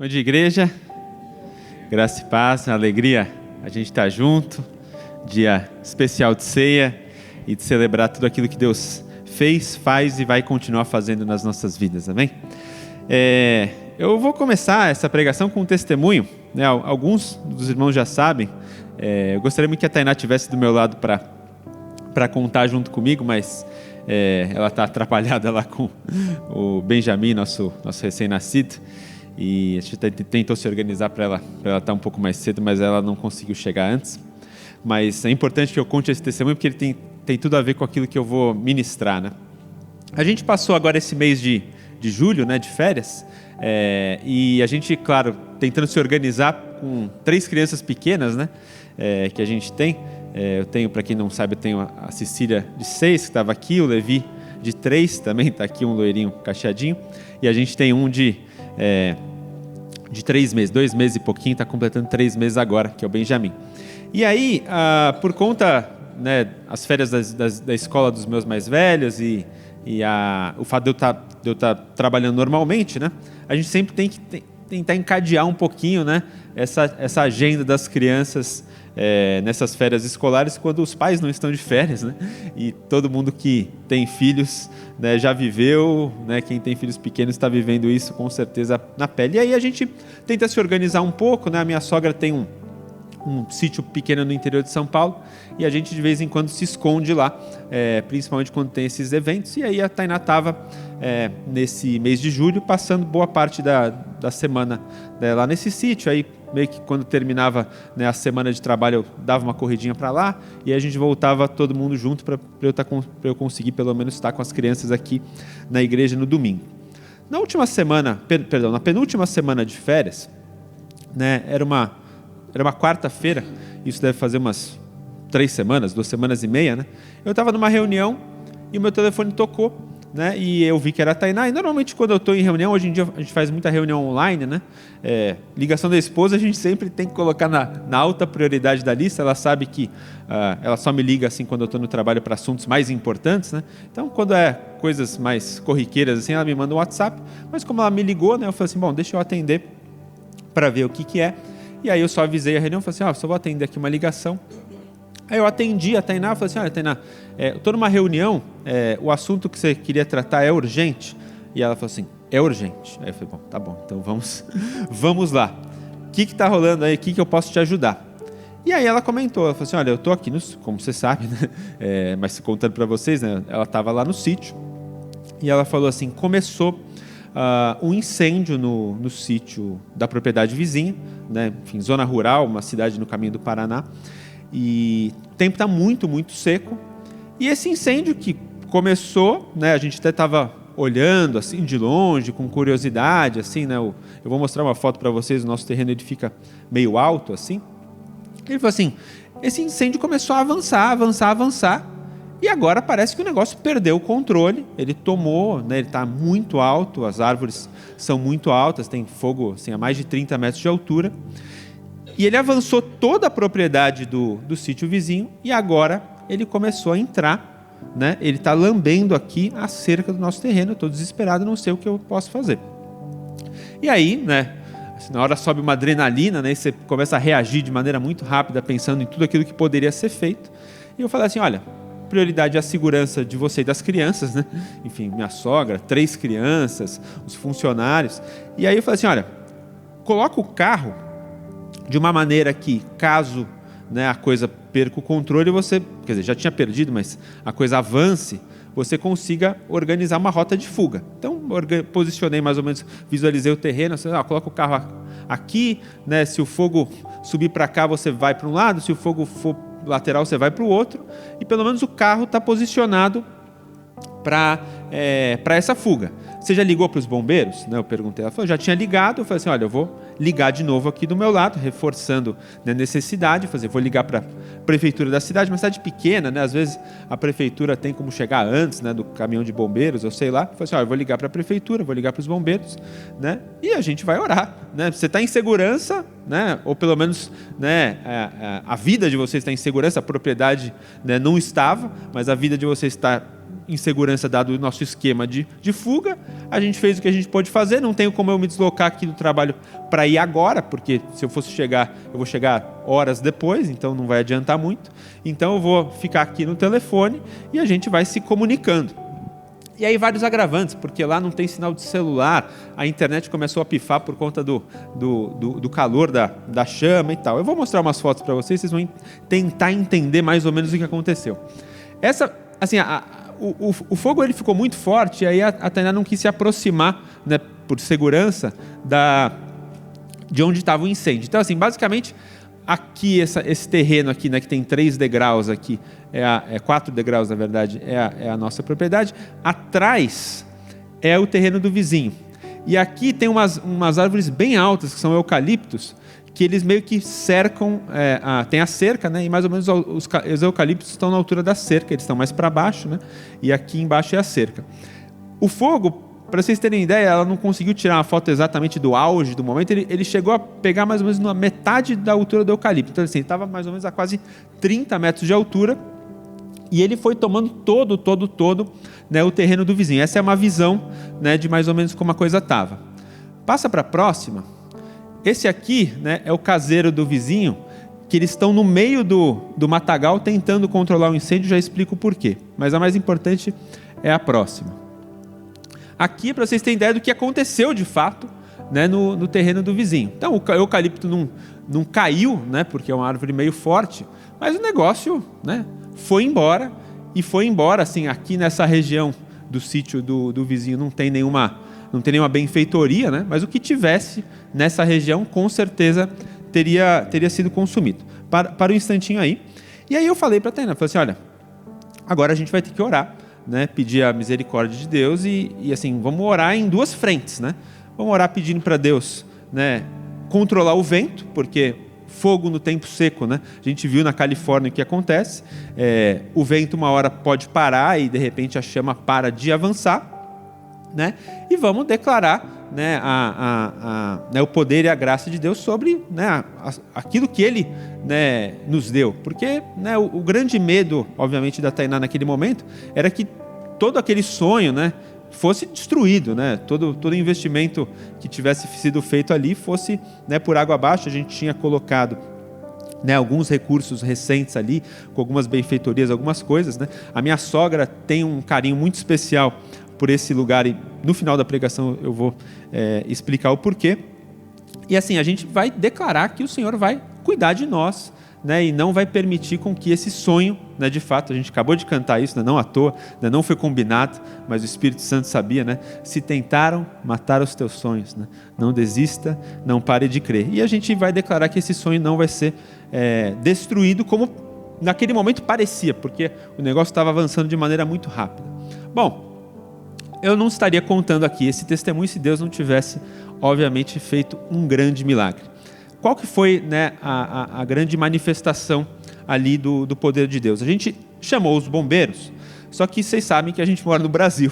Bom dia, igreja. Graça e paz, alegria a gente estar junto. Dia especial de ceia e de celebrar tudo aquilo que Deus fez, faz e vai continuar fazendo nas nossas vidas, amém? Eu vou começar essa pregação com um testemunho, né? Alguns dos irmãos já sabem. Eu gostaria muito que a Tainá estivesse do meu lado para contar junto comigo, mas ela está atrapalhada lá com o Benjamin, nosso recém-nascido, e a gente tentou se organizar para ela estar um pouco mais cedo, mas ela não conseguiu chegar antes. Mas é importante que eu conte esse testemunho porque ele tem tudo a ver com aquilo que eu vou ministrar, né? A gente passou agora esse mês de julho, né, de férias, e a gente, claro, tentando se organizar com 3 crianças pequenas, né, que a gente tem. Eu tenho, para quem não sabe, eu tenho a Cecília de 6, que estava aqui, o Levi de 3, também está aqui, um loirinho cacheadinho, e a gente tem um de 3 meses, 2 meses e pouquinho, está completando 3 meses agora, que é o Benjamin. E aí, por conta, né, as férias da escola dos meus mais velhos e o fato de eu estar trabalhando normalmente, né, a gente sempre tem que tentar encadear um pouquinho, né, essa agenda das crianças nessas férias escolares, quando os pais não estão de férias, né? E todo mundo que tem filhos, né, já viveu, né? Quem tem filhos pequenos está vivendo isso com certeza na pele. E aí a gente tenta se organizar um pouco, né? A minha sogra tem um sítio pequeno no interior de São Paulo e a gente de vez em quando se esconde lá, principalmente quando tem esses eventos. E aí a Tainá estava nesse mês de julho passando boa parte da semana lá nesse sítio. Aí meio que quando terminava, né, a semana de trabalho eu dava uma corridinha para lá e a gente voltava todo mundo junto para eu conseguir pelo menos estar com as crianças aqui na igreja no domingo. Na penúltima semana de férias, né, era uma quarta-feira, isso deve fazer umas 2 semanas e meia, né? Eu estava numa reunião e o meu telefone tocou, né? E eu vi que era a Tainá. E normalmente quando eu estou em reunião, hoje em dia a gente faz muita reunião online, né? Ligação da esposa a gente sempre tem que colocar na alta prioridade da lista. Ela sabe que ela só me liga assim quando eu estou no trabalho para assuntos mais importantes, né? Então quando é coisas mais corriqueiras assim, ela me manda um WhatsApp. Mas como ela me ligou, né? Eu falei assim, bom, deixa eu atender para ver o que é. E aí eu só avisei a reunião, falei assim, só vou atender aqui uma ligação. Aí eu atendi a Tainá, falei assim, olha Tainá, eu estou numa reunião, o assunto que você queria tratar é urgente? E ela falou assim, é urgente. Aí eu falei, bom, tá bom, então vamos lá. O que está rolando aí, o que eu posso te ajudar? E aí ela comentou, ela falou assim, olha, eu estou aqui, como você sabe, né? Mas contando para vocês, né? Ela estava lá no sítio, e ela falou assim, começou um incêndio no sítio da propriedade vizinha, né? Enfim, zona rural, uma cidade no caminho do Paraná, e o tempo está muito, muito seco, e esse incêndio que começou, né? A gente até estava olhando assim de longe, com curiosidade, assim, né? Eu vou mostrar uma foto para vocês, o nosso terreno ele fica meio alto, assim. Ele falou assim, esse incêndio começou a avançar, e agora parece que o negócio perdeu o controle, ele tomou, né, ele está muito alto, as árvores são muito altas, tem fogo assim, a mais de 30 metros de altura, e ele avançou toda a propriedade do sítio vizinho, e agora ele começou a entrar, né, ele está lambendo aqui a cerca do nosso terreno, eu estou desesperado, não sei o que eu posso fazer. E aí, né, assim, na hora sobe uma adrenalina, né, e você começa a reagir de maneira muito rápida, pensando em tudo aquilo que poderia ser feito, e eu falei assim, olha, prioridade é a segurança de você e das crianças, né? Enfim, minha sogra, 3 crianças, os funcionários. E aí eu falei assim, olha, coloca o carro de uma maneira que, caso, né, a coisa perca o controle, você, quer dizer, já tinha perdido, mas a coisa avance, você consiga organizar uma rota de fuga. Então, posicionei mais ou menos, visualizei o terreno, assim, coloca o carro aqui, né? Se o fogo subir para cá, você vai para um lado, se o fogo for lateral você vai para o outro, e pelo menos o carro está posicionado para essa fuga. Você já ligou para os bombeiros? Né, eu perguntei, ela falou, já tinha ligado. Eu falei assim, olha, eu vou ligar de novo aqui do meu lado, reforçando a necessidade, vou ligar para a prefeitura da cidade, uma cidade pequena, né, às vezes a prefeitura tem como chegar antes, né, do caminhão de bombeiros, eu sei lá. Eu falei assim, olha, eu vou ligar para a prefeitura, vou ligar para os bombeiros, né, e a gente vai orar, né? Você está em segurança, né, ou pelo menos, né, a vida de vocês está em segurança, a propriedade, né, não estava, mas a vida de vocês está insegurança dado o nosso esquema de fuga. A gente fez o que a gente pôde fazer, não tenho como eu me deslocar aqui do trabalho para ir agora, porque se eu fosse chegar, eu vou chegar horas depois, então não vai adiantar muito. Então eu vou ficar aqui no telefone e a gente vai se comunicando. E aí vários agravantes, porque lá não tem sinal de celular, a internet começou a pifar por conta do calor da chama e tal. Eu vou mostrar umas fotos para vocês, vocês vão tentar entender mais ou menos o que aconteceu. O fogo ele ficou muito forte, e aí a Tainá não quis se aproximar, né, por segurança de onde estava o incêndio. Então, assim, basicamente, aqui, esse terreno aqui, né, que tem 3 degraus aqui, 4 degraus, na verdade, é a nossa propriedade. Atrás é o terreno do vizinho. E aqui tem umas árvores bem altas, que são eucaliptos, que eles meio que cercam, tem a cerca, né, e mais ou menos os eucaliptos estão na altura da cerca, eles estão mais para baixo, né, e aqui embaixo é a cerca. O fogo, para vocês terem ideia, ela não conseguiu tirar uma foto exatamente do auge do momento, ele chegou a pegar mais ou menos na metade da altura do eucalipto. Então, assim, ele estava mais ou menos a quase 30 metros de altura, e ele foi tomando todo, né, o terreno do vizinho. Essa é uma visão, né, de mais ou menos como a coisa estava. Passa para a próxima. Esse aqui, né, é o caseiro do vizinho, que eles estão no meio do matagal tentando controlar o incêndio, já explico o porquê. Mas a mais importante é a próxima. Aqui, para vocês terem ideia do que aconteceu de fato, né, no terreno do vizinho. Então, o eucalipto não caiu, né, porque é uma árvore meio forte, mas o negócio, né, foi embora, assim, aqui nessa região do sítio do vizinho não tem nenhuma benfeitoria, né, mas o que tivesse nessa região, com certeza, teria sido consumido. Para um instantinho aí. E aí eu falei para a Tainá, falei assim, olha, agora a gente vai ter que orar, né, pedir a misericórdia de Deus e assim, vamos orar em 2 frentes, né? Vamos orar pedindo para Deus, né, controlar o vento, porque fogo no tempo seco, né? A gente viu na Califórnia o que acontece, o vento uma hora pode parar e de repente a chama para de avançar, né? E vamos declarar, né, né, o poder e a graça de Deus sobre, né, aquilo que Ele, né, nos deu. Porque, né, o grande medo, obviamente, da Tainá naquele momento era que todo aquele sonho, né, fosse destruído, né, todo investimento que tivesse sido feito ali fosse, né, por água abaixo. A gente tinha colocado, né, alguns recursos recentes ali, com algumas benfeitorias, algumas coisas, né. A minha sogra tem um carinho muito especial por esse lugar, e no final da pregação eu vou explicar o porquê. E assim, a gente vai declarar que o Senhor vai cuidar de nós, né, e não vai permitir com que esse sonho, né, de fato, a gente acabou de cantar isso, né, não à toa, né, não foi combinado, mas o Espírito Santo sabia, né, se tentaram matar os teus sonhos, né, não desista, não pare de crer. E a gente vai declarar que esse sonho não vai ser destruído como naquele momento parecia, porque o negócio estava avançando de maneira muito rápida. Bom, eu não estaria contando aqui esse testemunho se Deus não tivesse, obviamente, feito um grande milagre. Qual que foi, né, a grande manifestação ali do poder de Deus? A gente chamou os bombeiros, só que vocês sabem que a gente mora no Brasil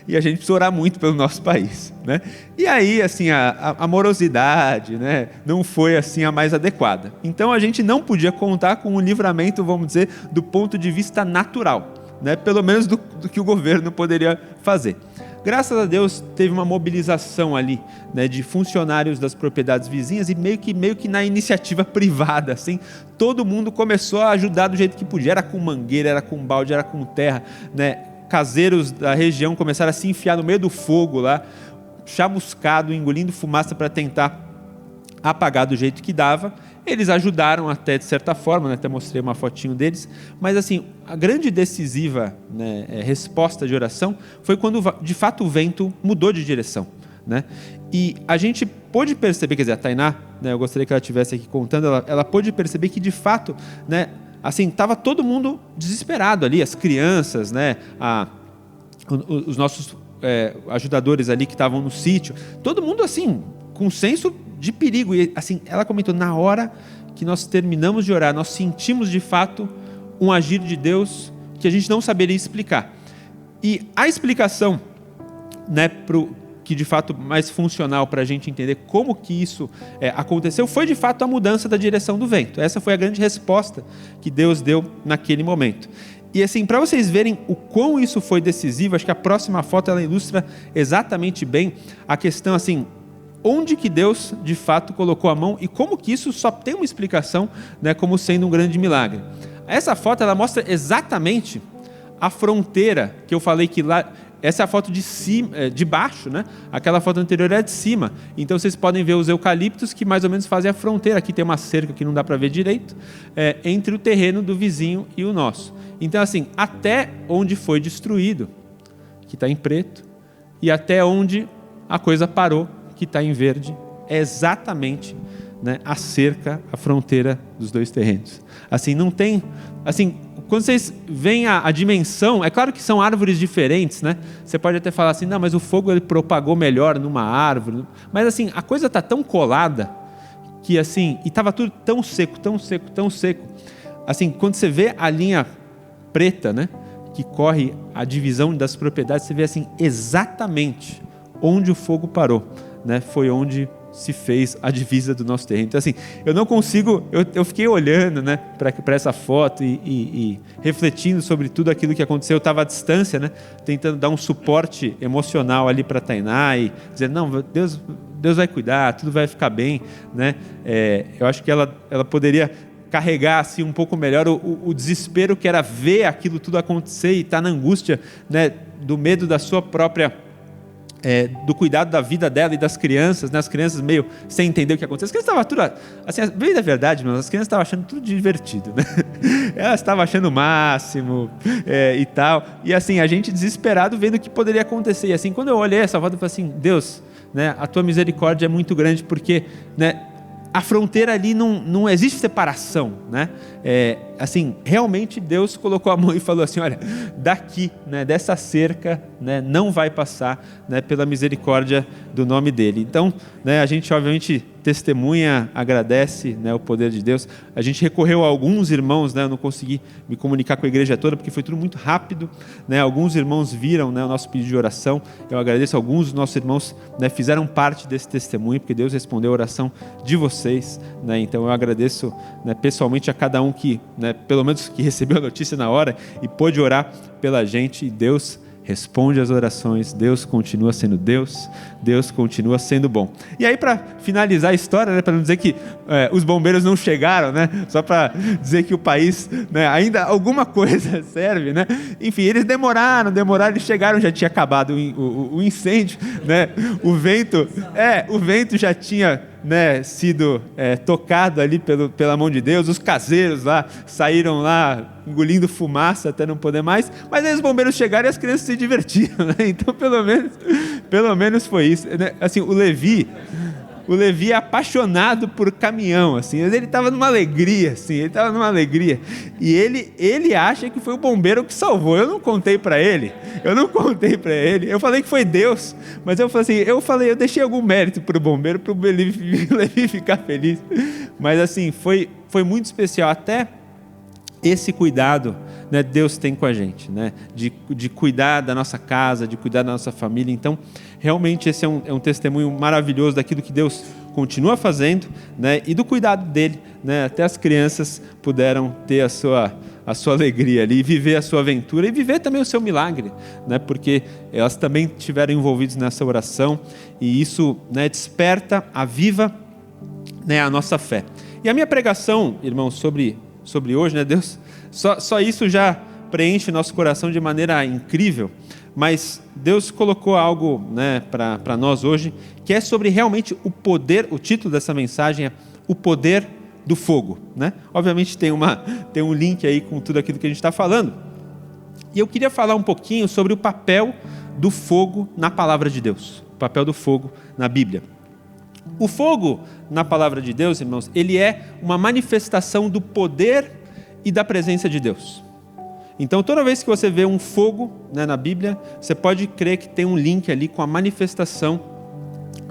e a gente precisa orar muito pelo nosso país, né? E aí, assim, a morosidade, né, não foi assim a mais adequada. Então a gente não podia contar com um livramento, vamos dizer, do ponto de vista natural, né? Pelo menos do que o governo poderia fazer. Graças a Deus teve uma mobilização ali, né, de funcionários das propriedades vizinhas e meio que na iniciativa privada, assim, todo mundo começou a ajudar do jeito que podia, era com mangueira, era com balde, era com terra, né, caseiros da região começaram a se enfiar no meio do fogo lá, chamuscado, engolindo fumaça para tentar apagar do jeito que dava. Eles ajudaram até de certa forma, né? Até mostrei uma fotinho deles, mas assim, a grande decisiva, né, resposta de oração foi quando de fato o vento mudou de direção, né? E a gente pôde perceber, quer dizer, a Tainá, né, eu gostaria que ela estivesse aqui contando, ela pôde perceber que de fato, né, assim, estava todo mundo desesperado ali, as crianças, né, os nossos ajudadores ali que estavam no sítio, todo mundo assim, com senso de perigo. E assim, ela comentou, na hora que nós terminamos de orar, nós sentimos de fato um agir de Deus que a gente não saberia explicar. E a explicação, né, que de fato mais funcional para a gente entender como que isso aconteceu, foi de fato a mudança da direção do vento. Essa foi a grande resposta que Deus deu naquele momento. E assim, para vocês verem o quão isso foi decisivo, acho que a próxima foto ela ilustra exatamente bem a questão assim, onde que Deus de fato colocou a mão e como que isso só tem uma explicação, né, como sendo um grande milagre. Essa foto ela mostra exatamente a fronteira que eu falei que lá, essa é a foto de cima, de baixo, né? Aquela foto anterior é de cima. Então vocês podem ver os eucaliptos que mais ou menos fazem a fronteira. Aqui tem uma cerca que não dá para ver direito, entre o terreno do vizinho e o nosso. Então assim, até onde foi destruído, que está em preto, e até onde a coisa parou, que está em verde, é exatamente, né, a cerca, a fronteira dos dois terrenos. Assim, não tem, assim, quando vocês veem a dimensão, é claro que são árvores diferentes, né? Você pode até falar assim, não, mas o fogo ele propagou melhor numa árvore, mas assim, a coisa está tão colada que assim, e estava tudo tão seco, tão seco, tão seco. Assim, quando você vê a linha preta, né, que corre a divisão das propriedades, você vê assim exatamente onde o fogo parou, né? Foi onde se fez a divisa do nosso terreno. Então assim, eu não consigo, eu fiquei olhando, né, para essa foto e refletindo sobre tudo aquilo que aconteceu. Eu estava à distância, né, tentando dar um suporte emocional ali para a Tainá e dizer, não, Deus vai cuidar, tudo vai ficar bem, né? Eu acho que ela poderia carregar assim um pouco melhor o desespero que era ver aquilo tudo acontecer e estar na angústia, né, do medo da sua própria do cuidado da vida dela e das crianças, né? As crianças meio sem entender o que aconteceu. As crianças estavam tudo, assim, bem da verdade, mas as crianças estavam achando tudo divertido, né? Elas estavam achando o máximo e tal. E assim, a gente desesperado vendo o que poderia acontecer. E assim, quando eu olhei essa foto, eu falei assim, Deus, né? A tua misericórdia é muito grande porque, né? A fronteira ali não existe separação, né? Assim, realmente Deus colocou a mão e falou assim, olha, daqui, né, dessa cerca, né, não vai passar, né, pela misericórdia do nome dele. Então, né, a gente obviamente testemunha, agradece, né, o poder de Deus. A gente recorreu a alguns irmãos, né, eu não consegui me comunicar com a igreja toda porque foi tudo muito rápido, né? Alguns irmãos viram, né, o nosso pedido de oração. Eu agradeço, alguns dos nossos irmãos, né, fizeram parte desse testemunho porque Deus respondeu a oração de vocês, né? Então eu agradeço, né, pessoalmente a cada um que, né, pelo menos que recebeu a notícia na hora e pôde orar pela gente. E Deus responde às orações, Deus continua sendo Deus, Deus continua sendo bom. E aí, para finalizar a história, né, para não dizer que os bombeiros não chegaram, né, só para dizer que o país, né, ainda alguma coisa serve, né? Enfim, eles demoraram, eles chegaram, já tinha acabado o incêndio, né? O vento já tinha, né, sido tocado ali pela mão de Deus. Os caseiros lá saíram lá engolindo fumaça até não poder mais, mas aí os bombeiros chegaram e as crianças se divertiram, né? Então pelo menos foi isso, né? Assim, o Levi é apaixonado por caminhão, assim, ele estava numa alegria, e ele acha que foi o bombeiro que salvou. Eu não contei para ele, eu falei que foi Deus, mas eu deixei algum mérito para o bombeiro, para o Levi ficar feliz, mas assim, foi muito especial, até esse cuidado, né, Deus tem com a gente, né, de cuidar da nossa casa, de cuidar da nossa família. Então, realmente esse é um testemunho maravilhoso daquilo que Deus continua fazendo, né, e do cuidado dele, né, até as crianças puderam ter a sua alegria ali, viver a sua aventura e viver também o seu milagre, né, porque elas também estiveram envolvidas nessa oração e isso, né, desperta, aviva, né, a nossa fé. E a minha pregação, irmãos, sobre hoje, né, Deus, só isso já preenche nosso coração de maneira incrível, mas Deus colocou algo, né, para nós hoje, que é sobre realmente o poder. O título dessa mensagem é O Poder do Fogo, né? Obviamente tem um link aí com tudo aquilo que a gente está falando, e eu queria falar um pouquinho sobre o papel do fogo na palavra de Deus, o papel do fogo na Bíblia. O fogo na palavra de Deus, irmãos, ele é uma manifestação do poder e da presença de Deus. Então, toda vez que você vê um fogo, né, na Bíblia, você pode crer que tem um link ali com a manifestação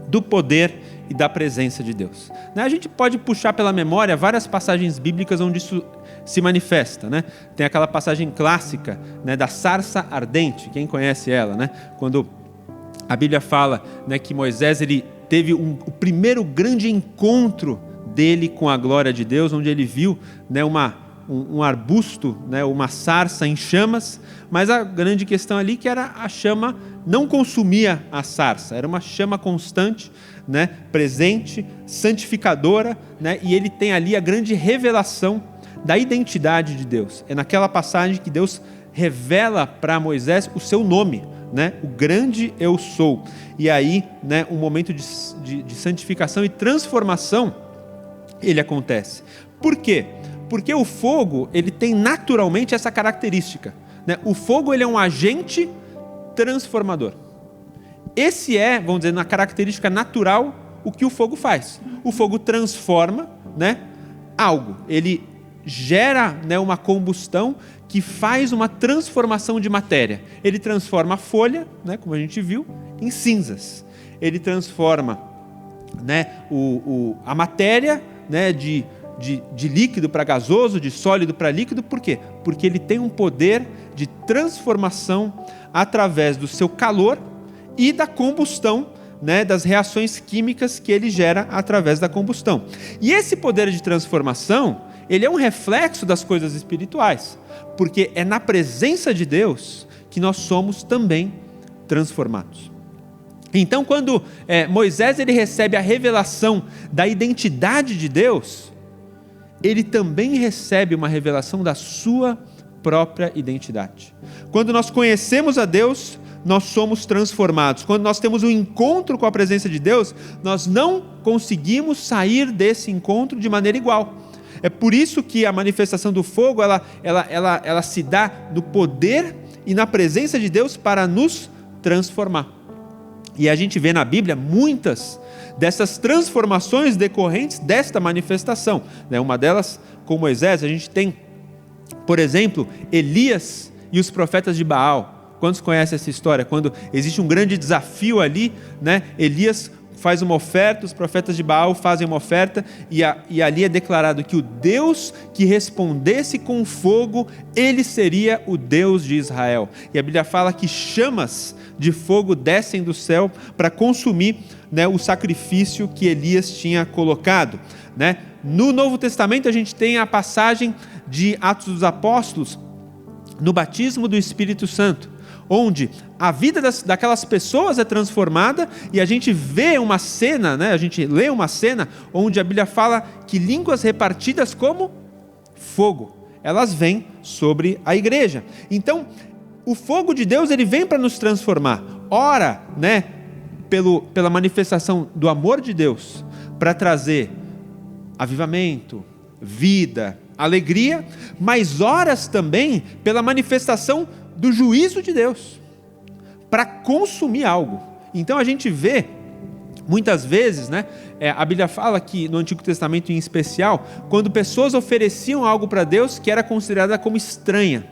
do poder e da presença de Deus. Né? A gente pode puxar pela memória várias passagens bíblicas onde isso se manifesta, né? Tem aquela passagem clássica, né, da sarça ardente, quem conhece ela, né? Quando a Bíblia fala, né, que Moisés ele teve o primeiro grande encontro dele com a glória de Deus, onde ele viu, né, uma um arbusto, né, uma sarça em chamas, mas a grande questão ali que era a chama não consumia a sarça, era uma chama constante, né, presente, santificadora, né, e ele tem ali a grande revelação da identidade de Deus. É naquela passagem que Deus revela para Moisés o seu nome, né, o grande eu sou. E aí, né, um momento de santificação e transformação ele acontece. Por quê? Porque o fogo ele tem naturalmente essa característica, né? O fogo ele é um agente transformador. Esse é, vamos dizer, na característica natural, o que o fogo faz. O fogo transforma, né, algo. Ele gera, né, uma combustão que faz uma transformação de matéria. Ele transforma a folha, né, como a gente viu, em cinzas. Ele transforma, né, a matéria, né, de líquido para gasoso, de sólido para líquido. Por quê? Porque ele tem um poder de transformação através do seu calor e da combustão, né, das reações químicas que ele gera através da combustão. E esse poder de transformação, ele é um reflexo das coisas espirituais, porque é na presença de Deus que nós somos também transformados. Então, quando Moisés ele recebe a revelação da identidade de Deus, ele também recebe uma revelação da sua própria identidade. Quando nós conhecemos a Deus, nós somos transformados. Quando nós temos um encontro com a presença de Deus, nós não conseguimos sair desse encontro de maneira igual. É por isso que a manifestação do fogo, ela se dá no poder e na presença de Deus para nos transformar. E a gente vê na Bíblia muitas dessas transformações decorrentes desta manifestação. Uma delas, com Moisés, a gente tem, por exemplo, Elias e os profetas de Baal. Quantos conhecem essa história? Quando existe um grande desafio ali, né? Elias faz uma oferta, os profetas de Baal fazem uma oferta, e ali é declarado que o Deus que respondesse com fogo, ele seria o Deus de Israel. E a Bíblia fala que chamas de fogo descem do céu para consumir, né, o sacrifício que Elias tinha colocado, né? No Novo Testamento a gente tem a passagem de Atos dos Apóstolos, no batismo do Espírito Santo, onde a vida daquelas pessoas é transformada, e a gente vê uma cena, né? A gente lê uma cena onde a Bíblia fala que línguas repartidas como fogo, elas vêm sobre a igreja. Então, o fogo de Deus ele vem para nos transformar, ora, né, pela manifestação do amor de Deus, para trazer avivamento, vida, alegria, mas horas também pela manifestação do juízo de Deus, para consumir algo. Então a gente vê, muitas vezes, né, a Bíblia fala que no Antigo Testamento em especial, quando pessoas ofereciam algo para Deus que era considerada como estranha,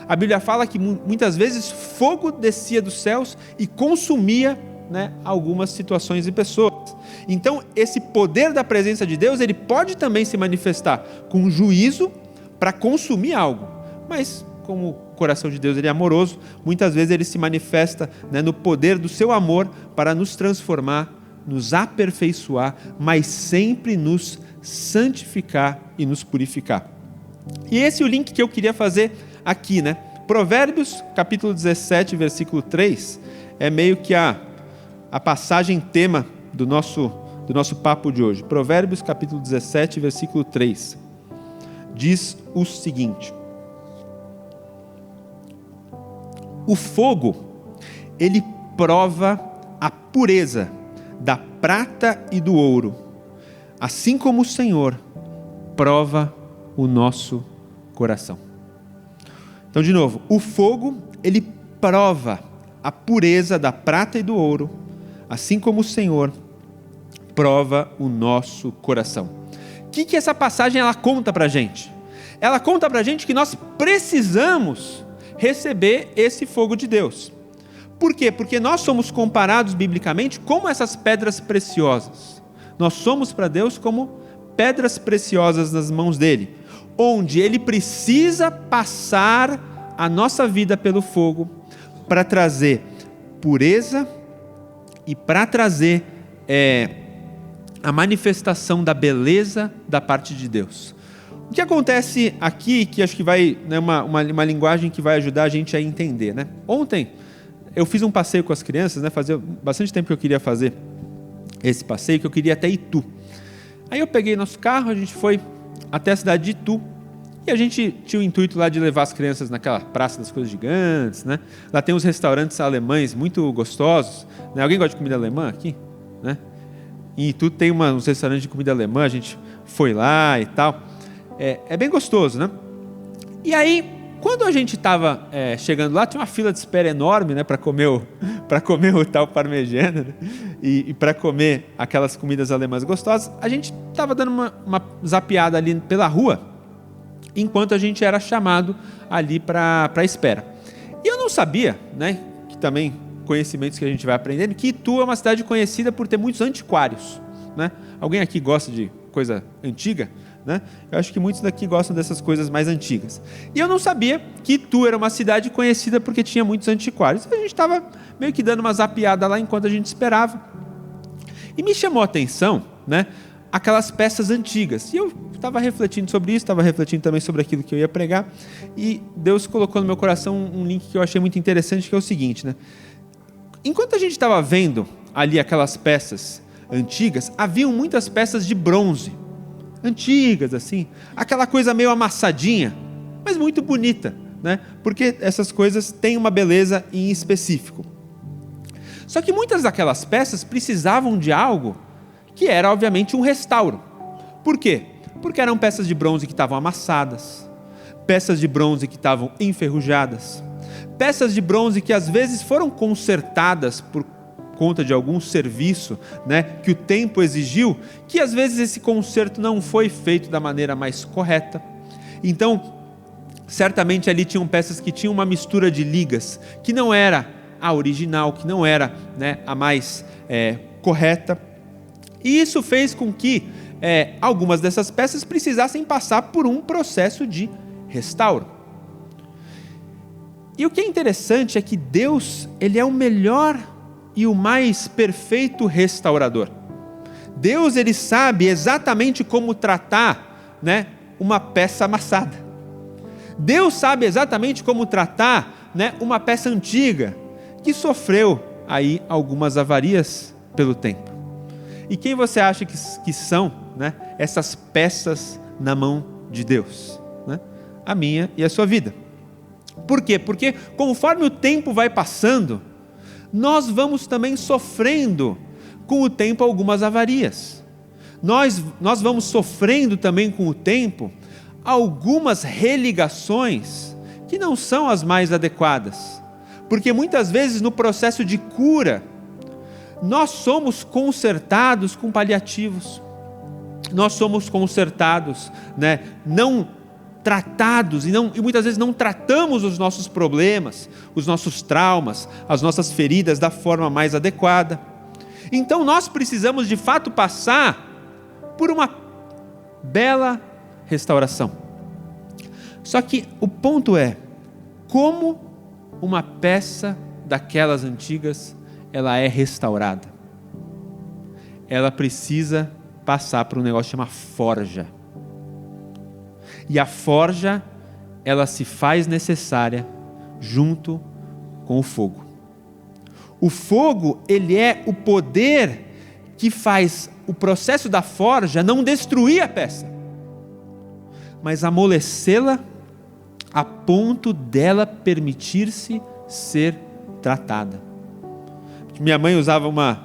a Bíblia fala que muitas vezes fogo descia dos céus e consumia, né, algumas situações e pessoas. Então esse poder da presença de Deus, ele pode também se manifestar com juízo para consumir algo, mas como o coração de Deus ele é amoroso, muitas vezes ele se manifesta, né, no poder do seu amor para nos transformar, nos aperfeiçoar, mas sempre nos santificar e nos purificar. E esse é o link que eu queria fazer aqui, né? Provérbios capítulo 17, versículo 3, é meio que a passagem tema do nosso papo de hoje. Provérbios capítulo 17, versículo 3, diz o seguinte: o fogo, ele prova a pureza da prata e do ouro, assim como o Senhor prova o nosso coração. Então, de novo, o fogo, ele prova a pureza da prata e do ouro, assim como o Senhor prova o nosso coração. O que essa passagem ela conta para a gente? Ela conta para a gente que nós precisamos receber esse fogo de Deus. Por quê? Porque nós somos comparados biblicamente como essas pedras preciosas. Nós somos para Deus como pedras preciosas nas mãos dele, onde ele precisa passar a nossa vida pelo fogo para trazer pureza e para trazer a manifestação da beleza da parte de Deus. O que acontece aqui, que acho que vai, né, uma linguagem que vai ajudar a gente a entender, né? Ontem eu fiz um passeio com as crianças, né? Fazia bastante tempo que eu queria fazer esse passeio, que eu queria até Itu. Aí eu peguei nosso carro, a gente foi até a cidade de Itu, e a gente tinha o intuito lá de levar as crianças naquela Praça das Coisas Gigantes, né? Lá tem uns restaurantes alemães muito gostosos, né? Alguém gosta de comida alemã aqui? Né? Em Itu tem uns restaurantes de comida alemã, a gente foi lá e tal. É bem gostoso, né? E aí, quando a gente estava chegando lá, tinha uma fila de espera enorme, né, para comer o tal parmegiana, né? E para comer aquelas comidas alemãs gostosas. A gente estava dando uma zapeada ali pela rua, enquanto a gente era chamado ali para a espera. E eu não sabia, né, que também conhecimentos que a gente vai aprendendo, que Itu é uma cidade conhecida por ter muitos antiquários, né? Alguém aqui gosta de coisa antiga? Né? Eu acho que muitos daqui gostam dessas coisas mais antigas. E eu não sabia que Itu era uma cidade conhecida porque tinha muitos antiquários. A gente estava meio que dando uma zapeada lá enquanto a gente esperava. E me chamou a atenção, né, aquelas peças antigas. E eu estava refletindo sobre isso, estava refletindo também sobre aquilo que eu ia pregar. E Deus colocou no meu coração um link que eu achei muito interessante, que é o seguinte, né? Enquanto a gente estava vendo ali aquelas peças antigas, haviam muitas peças de bronze. Antigas, assim, aquela coisa meio amassadinha, mas muito bonita, né? Porque essas coisas têm uma beleza em específico. Só que muitas daquelas peças precisavam de algo que era, obviamente, um restauro. Por quê? Porque eram peças de bronze que estavam amassadas, peças de bronze que estavam enferrujadas, peças de bronze que às vezes foram consertadas por conta de algum serviço, né, que o tempo exigiu, que às vezes esse conserto não foi feito da maneira mais correta. Então, certamente ali tinham peças que tinham uma mistura de ligas, que não era a original, que não era, né, a mais correta. E isso fez com que algumas dessas peças precisassem passar por um processo de restauro. E o que é interessante é que Deus, Ele é o melhor e o mais perfeito restaurador. Deus, Ele sabe exatamente como tratar, né, uma peça amassada. Deus sabe exatamente como tratar, né, uma peça antiga que sofreu aí algumas avarias pelo tempo. E quem você acha que são, né, essas peças na mão de Deus? Né? A minha e a sua vida. Por quê? Porque conforme o tempo vai passando, nós vamos também sofrendo com o tempo algumas avarias. Nós vamos sofrendo também com o tempo algumas religações que não são as mais adequadas. Porque muitas vezes no processo de cura, nós somos consertados com paliativos. Nós somos consertados, né, não tratados e muitas vezes não tratamos os nossos problemas, os nossos traumas, as nossas feridas da forma mais adequada. Então nós precisamos de fato passar por uma bela restauração. Só que o ponto é, como uma peça daquelas antigas, ela é restaurada? Ela precisa passar por um negócio chamado forja. E a forja, ela se faz necessária junto com o fogo. O fogo, ele é o poder que faz o processo da forja não destruir a peça, mas amolecê-la a ponto dela permitir-se ser tratada. Minha mãe usava uma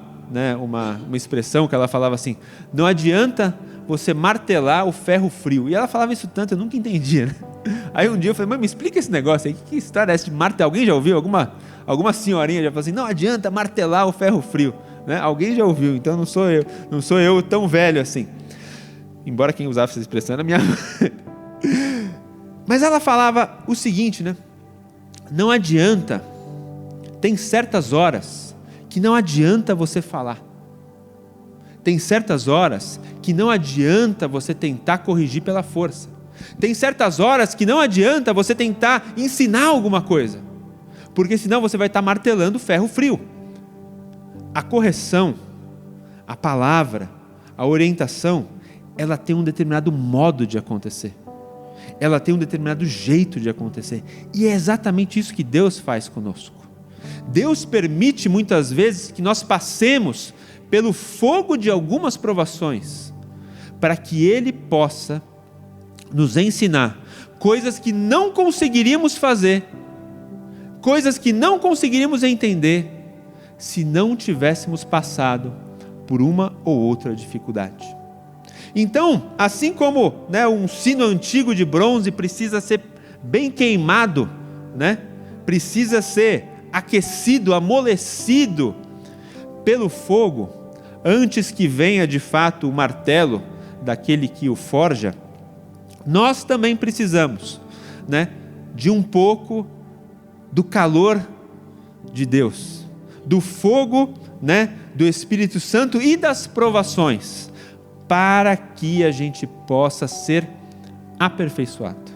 expressão que ela falava assim: não adianta você martelar o ferro frio. E ela falava isso tanto, eu nunca entendia, né? Aí um dia eu falei: mãe, me explica esse negócio aí, que história é essa de martelar? Alguém já ouviu? Alguma senhorinha já falou assim: não adianta martelar o ferro frio, né? Alguém já ouviu, então não sou eu tão velho assim. Embora quem usava essa expressão era minha mãe. Mas ela falava o seguinte, né? Não adianta, tem certas horas que não adianta você falar. Tem certas horas que não adianta você tentar corrigir pela força. Tem certas horas que não adianta você tentar ensinar alguma coisa, porque senão você vai estar martelando ferro frio. A correção, a palavra, a orientação, ela tem um determinado modo de acontecer. ela tem um determinado jeito de acontecer. E é exatamente isso que Deus faz conosco. Deus permite muitas vezes que nós passemos pelo fogo de algumas provações, para que Ele possa nos ensinar coisas que não conseguiríamos fazer, coisas que não conseguiríamos entender, se não tivéssemos passado por uma ou outra dificuldade. Então, assim como, um sino antigo de bronze precisa ser bem queimado, precisa ser aquecido, amolecido pelo fogo, antes que venha de fato o martelo daquele que o forja, nós também precisamos, de um pouco do calor de Deus, do fogo, do Espírito Santo e das provações, para que a gente possa ser aperfeiçoado,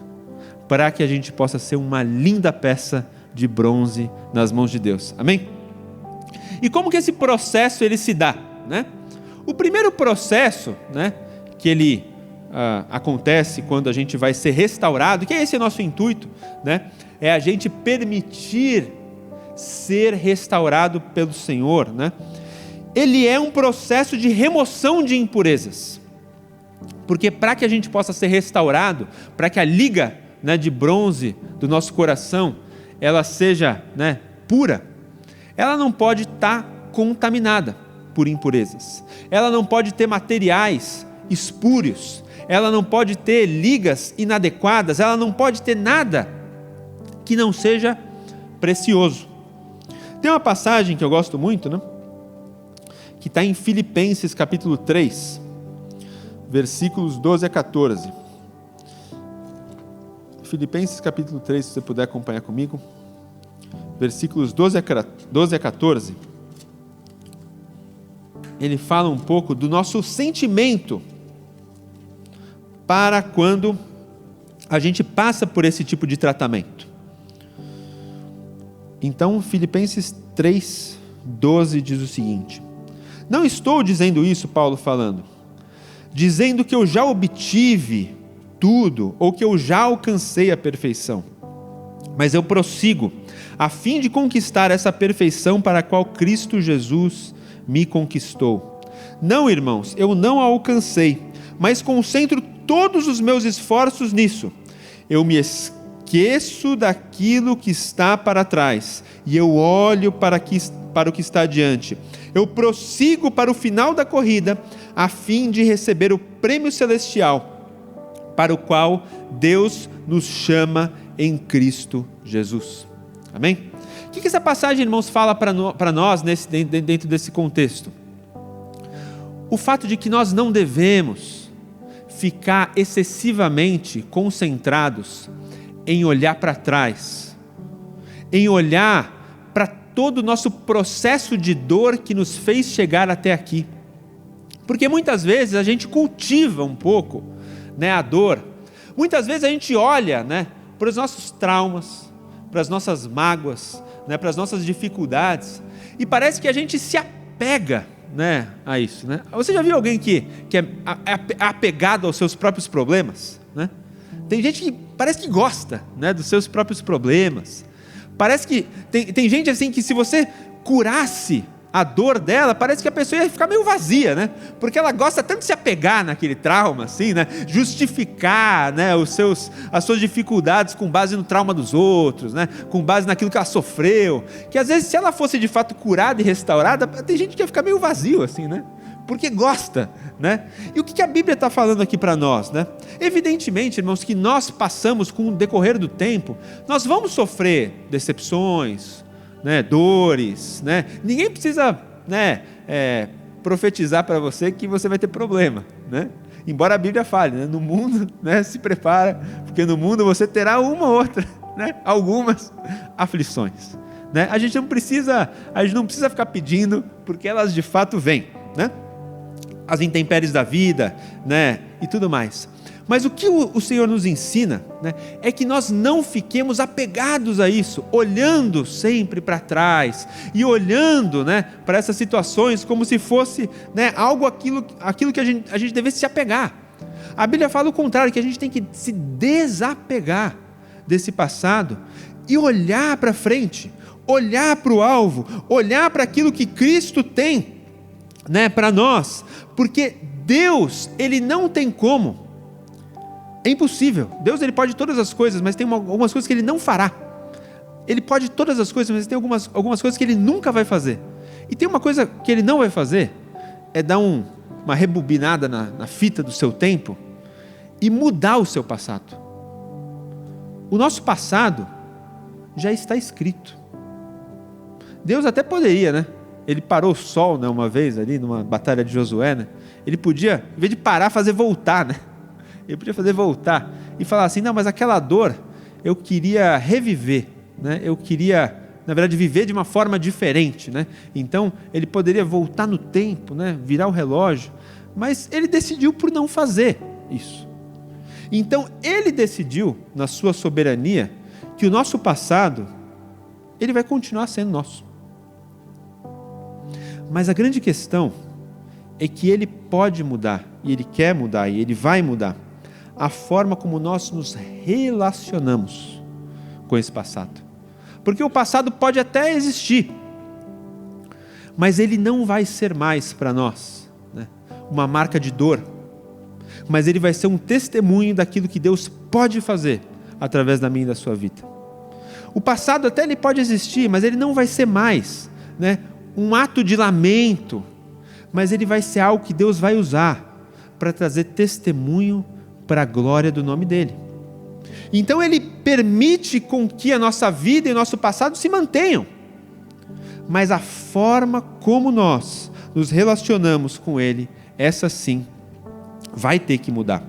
para que a gente possa ser uma linda peça de bronze nas mãos de Deus. Amém? E como que esse processo ele se dá? O primeiro processo, que ele acontece quando a gente vai ser restaurado, que esse é nosso intuito, é a gente permitir ser restaurado pelo Senhor, ele é um processo de remoção de impurezas, porque para que a gente possa ser restaurado, para que a liga de bronze do nosso coração, ela seja pura, ela não pode estar contaminada por impurezas, ela não pode ter materiais espúrios, ela não pode ter ligas inadequadas, ela não pode ter nada que não seja precioso. Tem uma passagem que eu gosto muito, que está em Filipenses capítulo 3, versículos 12 a 14. Filipenses capítulo 3, se você puder acompanhar comigo, versículos 12 a 14, ele fala um pouco do nosso sentimento para quando a gente passa por esse tipo de tratamento. Então, Filipenses 3, 12 diz o seguinte: não estou dizendo isso, Paulo falando, dizendo que eu já obtive tudo, ou que eu já alcancei a perfeição, mas eu prossigo, a fim de conquistar essa perfeição para a qual Cristo Jesus me conquistou. Não, irmãos, eu não a alcancei, mas concentro todos os meus esforços nisso. Eu me esqueço daquilo que está para trás, e eu olho para o que está adiante. Eu prossigo para o final da corrida, a fim de receber o prêmio celestial, para o qual Deus nos chama em Cristo Jesus. Amém? O que essa passagem, irmãos, fala para nós dentro desse contexto? O fato de que nós não devemos ficar excessivamente concentrados em olhar para trás, em olhar para todo o nosso processo de dor que nos fez chegar até aqui. Porque muitas vezes a gente cultiva um pouco a dor. Muitas vezes a gente olha para os nossos traumas, para as nossas mágoas, para as nossas dificuldades, e parece que a gente se apega a isso. Você já viu alguém que é apegado aos seus próprios problemas? Tem gente que parece que gosta dos seus próprios problemas. Parece que tem gente assim que, se você curasse a dor dela, parece que a pessoa ia ficar meio vazia, porque ela gosta tanto de se apegar naquele trauma, assim, justificar as suas dificuldades com base no trauma dos outros, com base naquilo que ela sofreu, que às vezes, se ela fosse de fato curada e restaurada, tem gente que ia ficar meio vazio, assim, porque gosta, E o que a Bíblia está falando aqui para nós, Evidentemente, irmãos, que nós passamos, com o decorrer do tempo, nós vamos sofrer decepções, dores, ninguém precisa profetizar para você que você vai ter problema, embora a Bíblia fale, no mundo, se prepara, porque no mundo você terá uma ou outra, algumas aflições, a gente não precisa ficar pedindo, porque elas de fato vêm, as intempéries da vida, e tudo mais. Mas o que o Senhor nos ensina, é que nós não fiquemos apegados a isso, olhando sempre para trás, e olhando para essas situações como se fosse aquilo que a gente devesse se apegar. A Bíblia fala o contrário, que a gente tem que se desapegar desse passado e olhar para frente, olhar para o alvo, olhar para aquilo que Cristo tem, né, para nós, porque Deus, Ele não tem como, é impossível. Deus, Ele pode todas as coisas, mas tem algumas coisas que Ele não fará. Ele pode todas as coisas, mas tem algumas coisas que Ele nunca vai fazer. E tem uma coisa que Ele não vai fazer, é dar uma rebobinada na fita do seu tempo e mudar o seu passado. O nosso passado já está escrito. Deus até poderia, né? Ele parou o sol, né, uma vez ali, numa batalha de Josué, né? Ele podia, em vez de parar, fazer voltar, né? Ele podia fazer voltar e falar assim, não, mas aquela dor eu queria reviver, né? Eu queria, na verdade, viver de uma forma diferente, né? Então, ele poderia voltar no tempo, né? Virar o relógio, mas ele decidiu por não fazer isso. Então, ele decidiu, na sua soberania, que o nosso passado, ele vai continuar sendo nosso. Mas a grande questão é que ele pode mudar, e ele quer mudar, e ele vai mudar a forma como nós nos relacionamos com esse passado. Porque o passado pode até existir, mas ele não vai ser mais para nós, né, uma marca de dor, mas ele vai ser um testemunho daquilo que Deus pode fazer através da minha e da sua vida. O passado até ele pode existir, mas ele não vai ser mais, né, um ato de lamento, mas ele vai ser algo que Deus vai usar para trazer testemunho para a glória do nome dele. Então ele permite com que a nossa vida e o nosso passado se mantenham, mas a forma como nós nos relacionamos com ele, essa sim vai ter que mudar.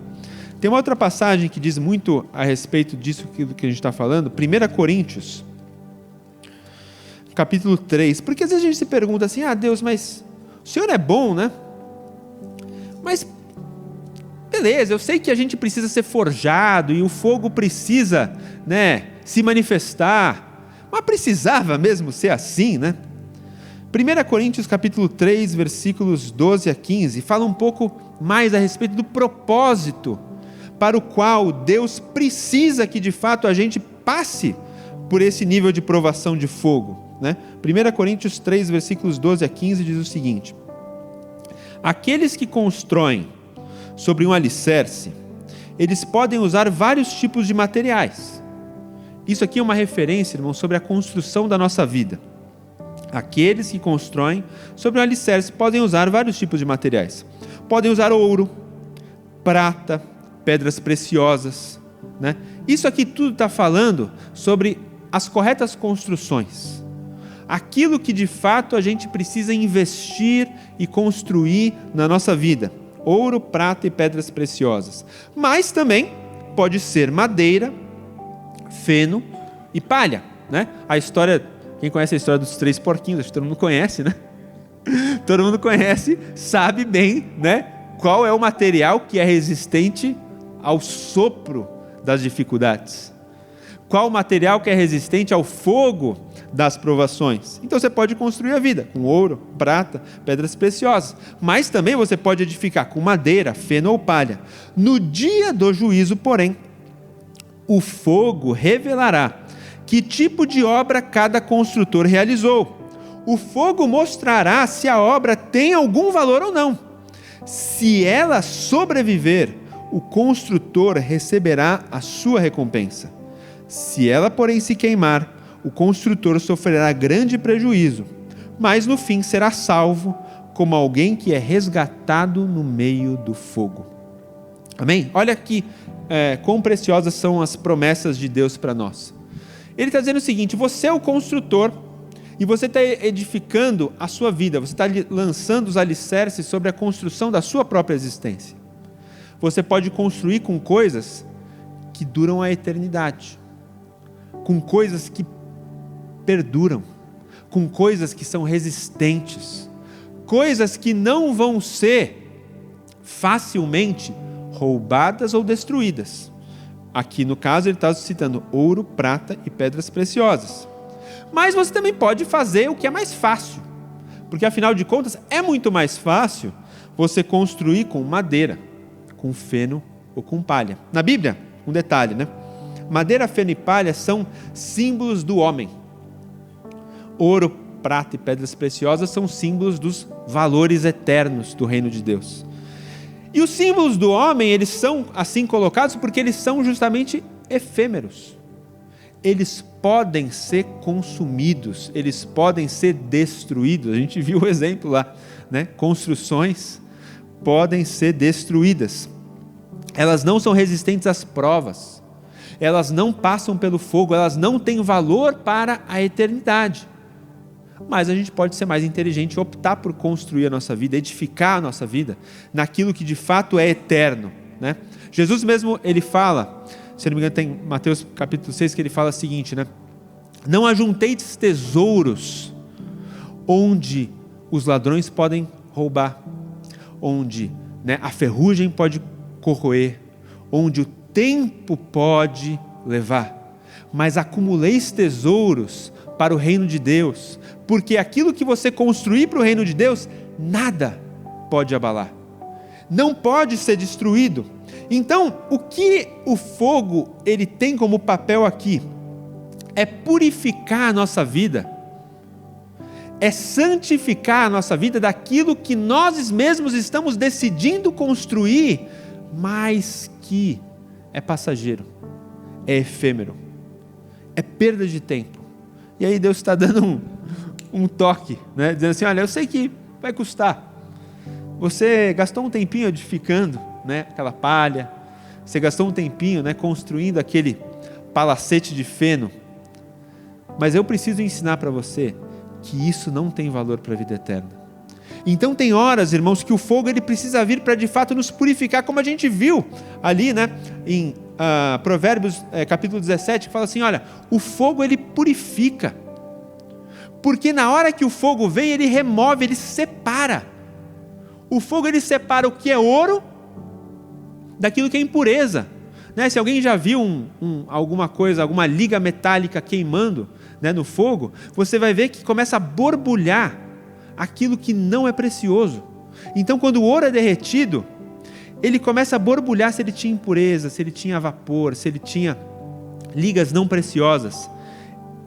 Tem uma outra passagem que diz muito a respeito disso que a gente está falando, 1 Coríntios, capítulo 3, porque às vezes a gente se pergunta assim, Deus, mas o Senhor é bom, né? Mas beleza, eu sei que a gente precisa ser forjado e o fogo precisa, né, se manifestar, mas precisava mesmo ser assim, né? 1 Coríntios capítulo 3, versículos 12 a 15, fala um pouco mais a respeito do propósito para o qual Deus precisa que de fato a gente passe por esse nível de provação de fogo, né? 1 Coríntios 3, versículos 12 a 15 diz o seguinte: aqueles que constroem sobre um alicerce, eles podem usar vários tipos de materiais. Isso aqui é uma referência, irmão, sobre a construção da nossa vida. Aqueles que constroem sobre um alicerce podem usar vários tipos de materiais. Podem usar ouro, prata, pedras preciosas, né? Isso aqui tudo está falando sobre as corretas construções. Aquilo que de fato a gente precisa investir e construir na nossa vida. Ouro, prata e pedras preciosas. Mas também pode ser madeira, feno e palha, né? A história, quem conhece a história dos 3 porquinhos, acho que todo mundo conhece, né? Todo mundo conhece, sabe bem, né, qual é o material que é resistente ao sopro das dificuldades. Qual o material que é resistente ao fogo das provações. Então você pode construir a vida com ouro, prata, pedras preciosas, mas também você pode edificar com madeira, feno ou palha. No dia do juízo, porém, o fogo revelará que tipo de obra cada construtor realizou. O fogo mostrará se a obra tem algum valor ou não. Se ela sobreviver, o construtor receberá a sua recompensa. Se ela, porém, se queimar, o construtor sofrerá grande prejuízo, mas no fim será salvo como alguém que é resgatado no meio do fogo. Amém? Olha aqui quão preciosas são as promessas de Deus para nós. Ele está dizendo o seguinte: você é o construtor e você está edificando a sua vida, você está lançando os alicerces sobre a construção da sua própria existência. Você pode construir com coisas que duram a eternidade, com coisas que perduram, com coisas que são resistentes, coisas que não vão ser facilmente roubadas ou destruídas. Aqui no caso ele está citando ouro, prata e pedras preciosas. Mas você também pode fazer o que é mais fácil, porque afinal de contas é muito mais fácil você construir com madeira, com feno ou com palha. Na Bíblia, um detalhe, né? Madeira, feno e palha são símbolos do homem. Ouro, prata e pedras preciosas são símbolos dos valores eternos do reino de Deus. E os símbolos do homem, eles são assim colocados porque eles são justamente efêmeros. Eles podem ser consumidos, eles podem ser destruídos. A gente viu o exemplo lá, né? Construções podem ser destruídas. Elas não são resistentes às provas. Elas não passam pelo fogo, elas não têm valor para a eternidade. Mas a gente pode ser mais inteligente e optar por construir a nossa vida, edificar a nossa vida naquilo que de fato é eterno, né? Jesus mesmo, ele fala, se não me engano tem Mateus capítulo 6, que ele fala o seguinte, né? Não ajunteis tesouros onde os ladrões podem roubar, onde, né, a ferrugem pode corroer, onde o tempo pode levar, mas acumuleis tesouros para o reino de Deus, porque aquilo que você construir para o reino de Deus, nada pode abalar, não pode ser destruído. Então, o que o fogo ele tem como papel aqui, é purificar a nossa vida, é santificar a nossa vida daquilo que nós mesmos estamos decidindo construir, mas que é passageiro, é efêmero, é perda de tempo. E aí Deus está dando um toque, né? Dizendo assim, olha, eu sei que vai custar, você gastou um tempinho edificando, né, aquela palha, você gastou um tempinho, né, construindo aquele palacete de feno, mas eu preciso ensinar para você que isso não tem valor para a vida eterna. Então tem horas, irmãos, que o fogo ele precisa vir para de fato nos purificar, como a gente viu ali, né, em Provérbios capítulo 17, que fala assim, olha, o fogo ele purifica, porque na hora que o fogo vem, ele remove, ele separa. O fogo ele separa o que é ouro daquilo que é impureza, né? Se alguém já viu alguma coisa, alguma liga metálica queimando, né, no fogo, você vai ver que começa a borbulhar aquilo que não é precioso. Então quando o ouro é derretido, ele começa a borbulhar se ele tinha impureza, se ele tinha vapor, se ele tinha ligas não preciosas.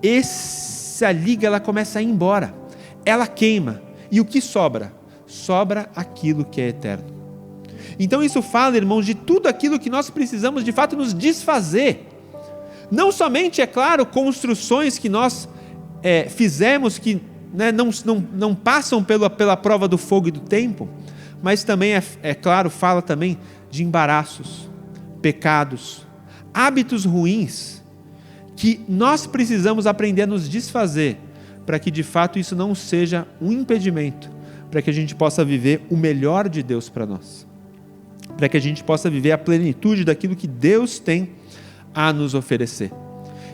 Essa liga ela começa a ir embora, ela queima, e o que sobra? Sobra aquilo que é eterno. Então isso fala, irmãos, de tudo aquilo que nós precisamos de fato nos desfazer. Não somente, é claro, construções que nós fizemos que, né, não passam pela prova do fogo e do tempo, mas também, é claro, fala também de embaraços, pecados, hábitos ruins, que nós precisamos aprender a nos desfazer, para que de fato isso não seja um impedimento, para que a gente possa viver o melhor de Deus para nós, para que a gente possa viver a plenitude daquilo que Deus tem a nos oferecer.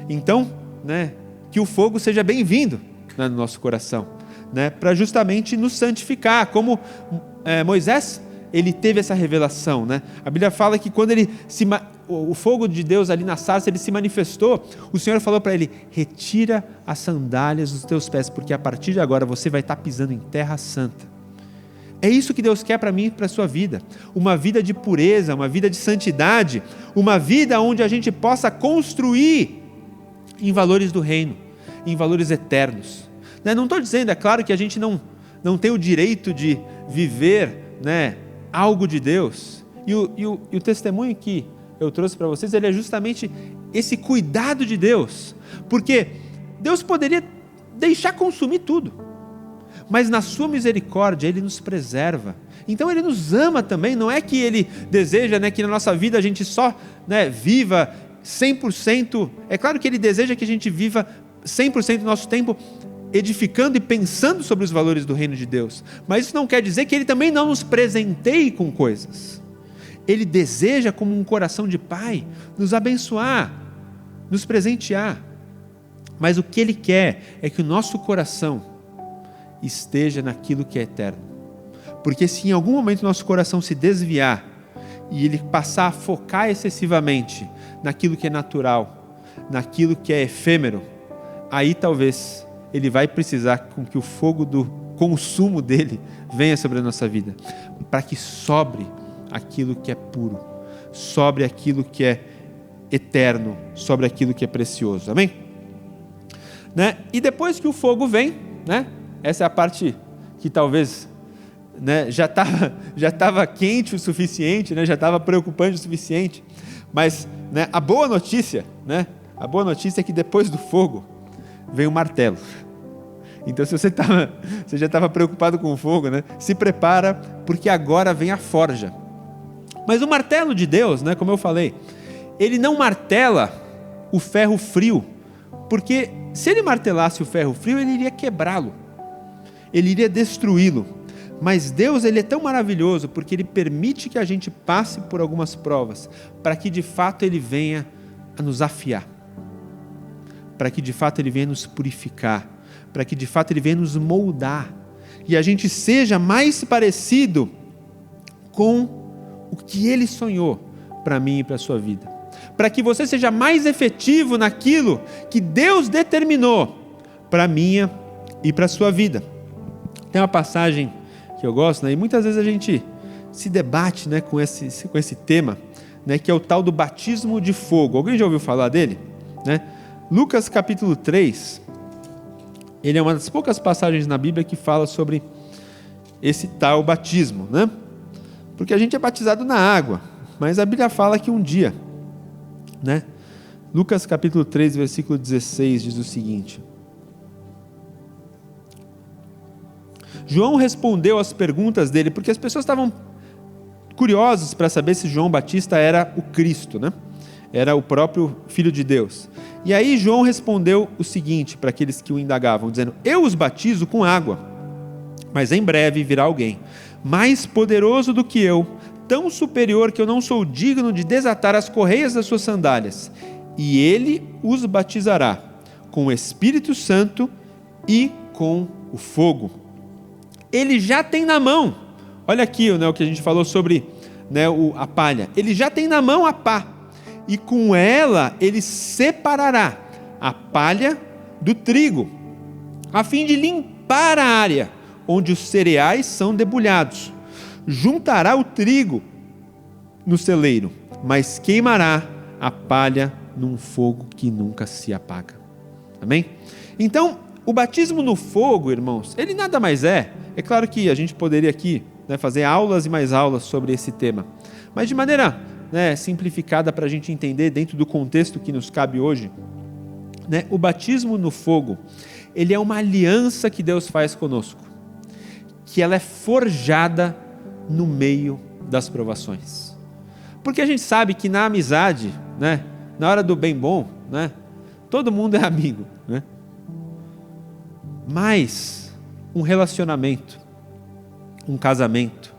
Então, né, que o fogo seja bem-vindo, né, no nosso coração, né, para justamente nos santificar, como Moisés, ele teve essa revelação, né? A Bíblia fala que quando o fogo de Deus ali na sarça, ele se manifestou, o Senhor falou para ele, retira as sandálias dos teus pés, porque a partir de agora você vai estar pisando em terra santa. É isso que Deus quer para mim e para a sua vida, uma vida de pureza, uma vida de santidade, uma vida onde a gente possa construir em valores do reino, em valores eternos. Não estou dizendo, é claro, que a gente não tem o direito de viver, né, algo de Deus, e o testemunho que eu trouxe para vocês, ele é justamente esse cuidado de Deus, porque Deus poderia deixar consumir tudo, mas na sua misericórdia Ele nos preserva, então Ele nos ama também. Não é que Ele deseja, né, que na nossa vida a gente só, né, viva 100%, é claro que Ele deseja que a gente viva 100% do nosso tempo edificando e pensando sobre os valores do reino de Deus, mas isso não quer dizer que Ele também não nos presenteie com coisas. Ele deseja, como um coração de pai, nos abençoar, nos presentear, mas o que Ele quer é que o nosso coração esteja naquilo que é eterno, porque se em algum momento nosso coração se desviar, e ele passar a focar excessivamente naquilo que é natural, naquilo que é efêmero, aí talvez ele vai precisar com que o fogo do consumo dele venha sobre a nossa vida, para que sobre aquilo que é puro, sobre aquilo que é eterno, sobre aquilo que é precioso. Amém? Né? E depois que o fogo vem, né? Essa é a parte que talvez, né, já estava quente o suficiente, né, já estava preocupante o suficiente, mas, né, a boa notícia é que depois do fogo vem o martelo. Então, se você já estava preocupado com o fogo, né, se prepara, porque agora vem a forja. Mas o martelo de Deus, né, como eu falei, ele não martela o ferro frio, porque se ele martelasse o ferro frio, ele iria quebrá-lo, ele iria destruí-lo. Mas Deus, ele é tão maravilhoso, porque ele permite que a gente passe por algumas provas, para que de fato ele venha a nos afiar, para que de fato ele venha nos purificar, para que de fato ele venha nos moldar, e a gente seja mais parecido com o que ele sonhou para mim e para a sua vida, para que você seja mais efetivo naquilo que Deus determinou para a minha e para a sua vida. Tem uma passagem que eu gosto, né? E muitas vezes a gente se debate, né, com esse tema, né, que é o tal do batismo de fogo. Alguém já ouviu falar dele? Né? Lucas capítulo 3, ele é uma das poucas passagens na Bíblia que fala sobre esse tal batismo, né? Porque a gente é batizado na água, mas a Bíblia fala que um dia, né? Lucas capítulo 3, versículo 16 diz o seguinte: João respondeu às perguntas dele, porque as pessoas estavam curiosas para saber se João Batista era o Cristo, né? Era o próprio Filho de Deus. E aí João respondeu o seguinte para aqueles que o indagavam, dizendo: eu os batizo com água, mas em breve virá alguém, mais poderoso do que eu, tão superior que eu não sou digno de desatar as correias das suas sandálias, e ele os batizará com o Espírito Santo e com o fogo. Ele já tem na mão, olha aqui, né, o que a gente falou sobre, né, a palha, ele já tem na mão a pá, e com ela ele separará a palha do trigo, a fim de limpar a área onde os cereais são debulhados. Juntará o trigo no celeiro, mas queimará a palha num fogo que nunca se apaga. Amém? Então, o batismo no fogo, irmãos, ele nada mais é claro que a gente poderia aqui, né, fazer aulas e mais aulas sobre esse tema, mas de maneira, né, simplificada para a gente entender dentro do contexto que nos cabe hoje, né, o batismo no fogo, ele é uma aliança que Deus faz conosco, que ela é forjada no meio das provações, porque a gente sabe que na amizade, né, na hora do bem bom, né, todo mundo é amigo, né, mas um relacionamento, um casamento,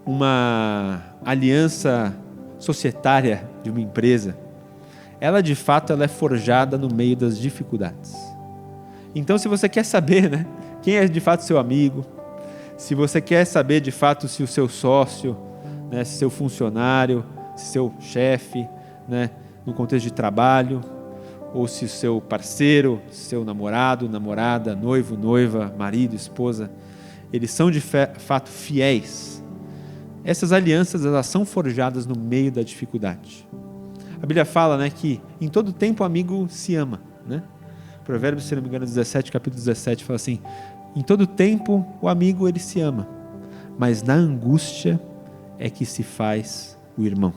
uma aliança societária de uma empresa, ela de fato ela é forjada no meio das dificuldades. Então, se você quer saber, né, quem é de fato seu amigo, se você quer saber de fato se o seu sócio, né, se seu funcionário, se seu chefe, né, no contexto de trabalho, ou se o seu parceiro, seu namorado, namorada, noivo, noiva, marido, esposa, eles são de fato fiéis. Essas alianças, elas são forjadas no meio da dificuldade. A Bíblia fala, né, que em todo tempo o amigo se ama, né? Provérbios, se não me engano, 17, capítulo 17, fala assim: em todo tempo o amigo ele se ama, mas na angústia é que se faz o irmão.